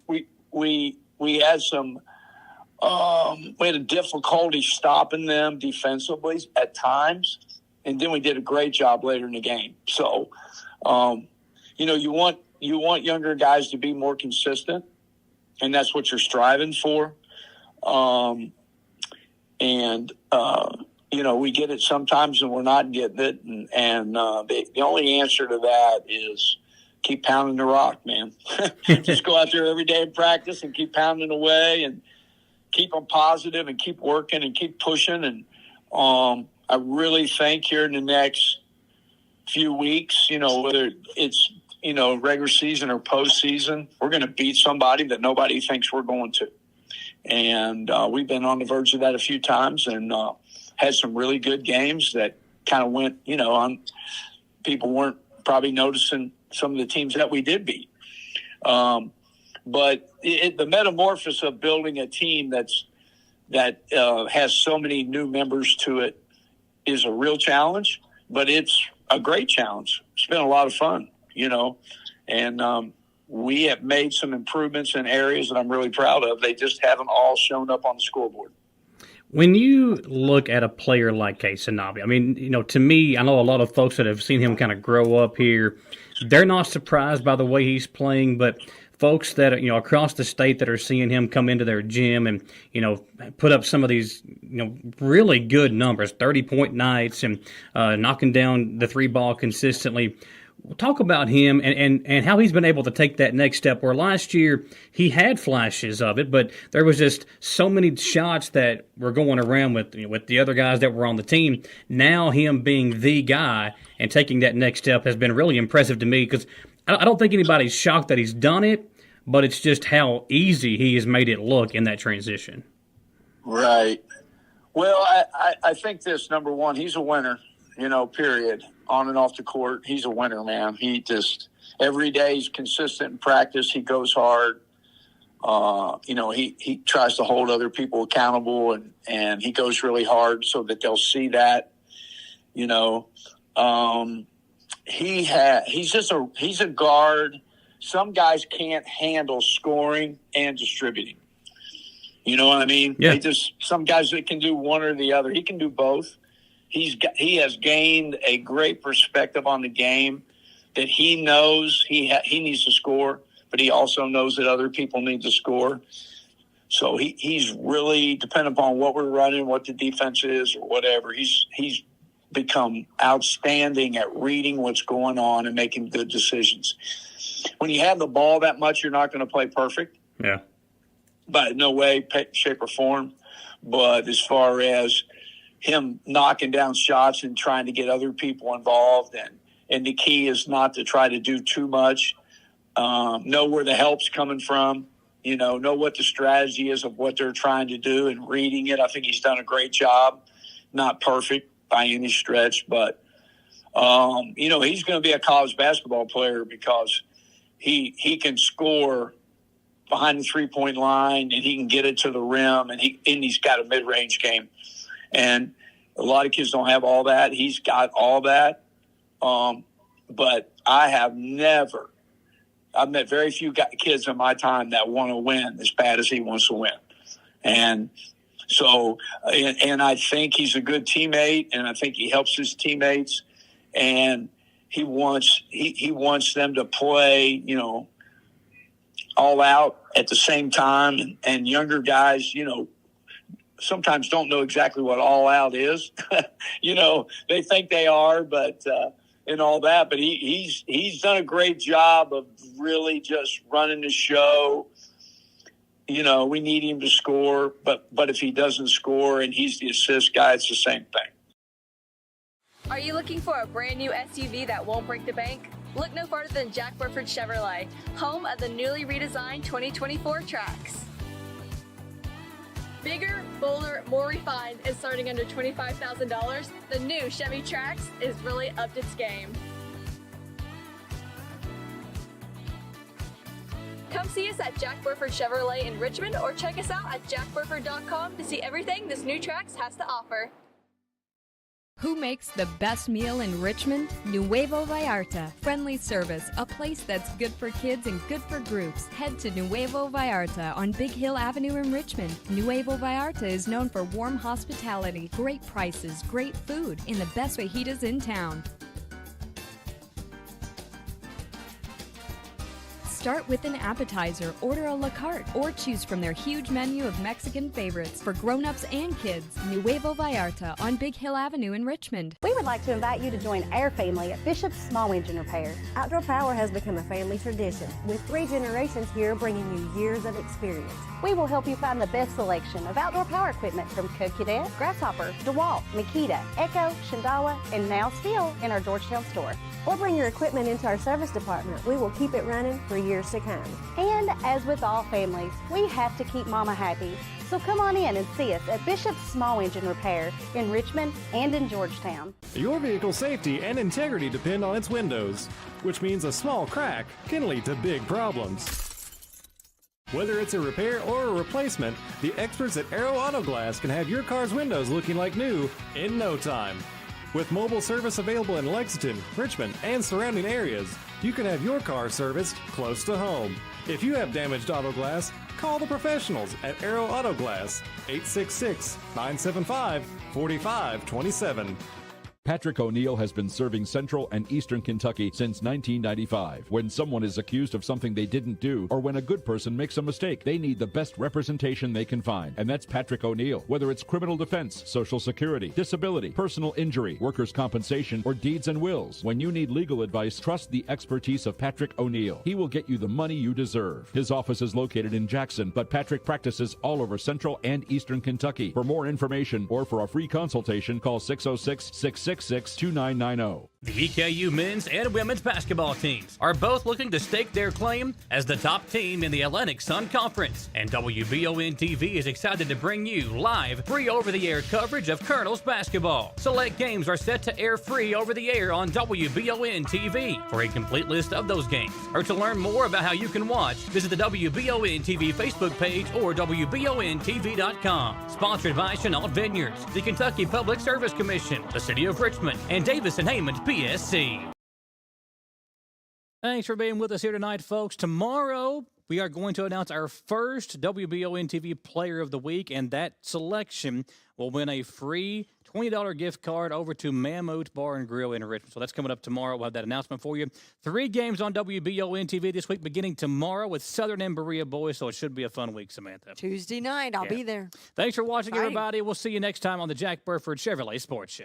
we had some we had a difficulty stopping them defensively at times, and then we did a great job later in the game. So, you want younger guys to be more consistent, and that's what you're striving for. We get it sometimes and we're not getting it. And the only answer to that is keep pounding the rock, man. Just go out there every day and practice and keep pounding away and keep them positive and keep working and keep pushing. And I really think here in the next few weeks, whether it's, regular season or postseason, we're going to beat somebody that nobody thinks we're going to. And we've been on the verge of that a few times and had some really good games that kind of went, people weren't probably noticing some of the teams that we did beat. But the metamorphosis of building a team that has so many new members to it is a real challenge, but it's a great challenge. It's been a lot of fun, and we have made some improvements in areas that I'm really proud of. They just haven't all shown up on the scoreboard. When you look at a player like Casanabi, I mean, to me, I know a lot of folks that have seen him kind of grow up here, they're not surprised by the way he's playing, but folks that, across the state that are seeing him come into their gym and, put up some of these, really good numbers, 30-point nights and knocking down the 3-ball consistently. Talk about him and how he's been able to take that next step, where last year he had flashes of it, but there was just so many shots that were going around with the other guys that were on the team. Now him being the guy and taking that next step has been really impressive to me, because I don't think anybody's shocked that he's done it, but it's just how easy he has made it look in that transition. Right. Well, I think this, number one, he's a winner, period. On and off the court, he's a winner, man. He just, every day he's consistent in practice. He goes hard. He tries to hold other people accountable, and he goes really hard so that they'll see that, he's a guard. Some guys can't handle scoring and distributing. You know what I mean? Yeah. Some guys that can do one or the other. He can do both. he has gained a great perspective on the game, that he knows he needs to score, but he also knows that other people need to score. So he's really, depending upon what we're running, what the defense is or whatever, he's become outstanding at reading what's going on and making good decisions. When you have the ball that much, you're not going to play perfect. Yeah. But no way, shape, or form. But as far as him knocking down shots and trying to get other people involved, and the key is not to try to do too much. Know where the help's coming from. Know what the strategy is of what they're trying to do and reading it. I think he's done a great job. Not perfect by any stretch, but, he's going to be a college basketball player because he can score behind the three-point line, and he can get it to the rim, and he's got a mid-range game. And a lot of kids don't have all that. He's got all that. But I've met very few kids in my time that want to win as bad as he wants to win. And so, and I think he's a good teammate, and I think he helps his teammates, and he wants them to play, all out at the same time. And younger guys, sometimes don't know exactly what all out is. They think they are, but, and all that, but he's done a great job of really just running the show. We need him to score, but if he doesn't score and he's the assist guy, it's the same thing. Are you looking for a brand new SUV that won't break the bank? Look no farther than Jack Burford Chevrolet, home of the newly redesigned 2024 Trax. Bigger, bolder, more refined, and starting under $25,000, the new Chevy Trax is really upped its game. Come see us at Jack Burford Chevrolet in Richmond, or check us out at jackburford.com to see everything this new Trax has to offer. Who makes the best meal in Richmond? Nuevo Vallarta. Friendly service, a place that's good for kids and good for groups. Head to Nuevo Vallarta on Big Hill Avenue in Richmond. Nuevo Vallarta is known for warm hospitality, great prices, great food, and the best fajitas in town. Start with an appetizer, order a la carte, or choose from their huge menu of Mexican favorites for grown-ups and kids. Nuevo Vallarta on Big Hill Avenue in Richmond. We would like to invite you to join our family at Bishop's Small Engine Repair. Outdoor Power has become a family tradition, with 3 generations here bringing you years of experience. We will help you find the best selection of outdoor power equipment from Co-Cadet, Grasshopper, DeWalt, Makita, Echo, Shindawa, and now still in our Georgetown store. Or bring your equipment into our service department. We will keep it running for years to come. And as with all families, we have to keep Mama happy. So come on in and see us at Bishop's Small Engine Repair in Richmond and in Georgetown. Your vehicle's safety and integrity depend on its windows, which means a small crack can lead to big problems. Whether it's a repair or a replacement, the experts at Aero Auto Glass can have your car's windows looking like new in no time. With mobile service available in Lexington, Richmond, and surrounding areas, you can have your car serviced close to home. If you have damaged auto glass, call the professionals at Aero Auto Glass, 866-975-4527. Patrick O'Neill has been serving Central and Eastern Kentucky since 1995. When someone is accused of something they didn't do, or when a good person makes a mistake, they need the best representation they can find. And that's Patrick O'Neill. Whether it's criminal defense, Social Security, disability, personal injury, workers' compensation, or deeds and wills, when you need legal advice, trust the expertise of Patrick O'Neill. He will get you the money you deserve. His office is located in Jackson, but Patrick practices all over Central and Eastern Kentucky. For more information or for a free consultation, call 606-666-2990. The EKU men's and women's basketball teams are both looking to stake their claim as the top team in the Atlantic Sun Conference. And WBON TV is excited to bring you live, free over-the-air coverage of Colonels basketball. Select games are set to air free over-the-air on WBON TV. For a complete list of those games, or to learn more about how you can watch, visit the WBON TV Facebook page or WBONTV.com. Sponsored by Chenault Vineyards, the Kentucky Public Service Commission, the City of Richmond, and Davis and Heyman's PSC. Thanks for being with us here tonight, folks. Tomorrow, we are going to announce our first WBON TV Player of the Week, and that selection will win a free $20 gift card over to Mammoth Bar and Grill in Richmond. So that's coming up tomorrow. We'll have that announcement for you. 3 games on WBON TV this week, beginning tomorrow with Southern and Berea boys, so it should be a fun week, Samantha. Tuesday night, I'll be there. Thanks for watching, everybody. We'll see you next time on the Jack Burford Chevrolet Sports Show.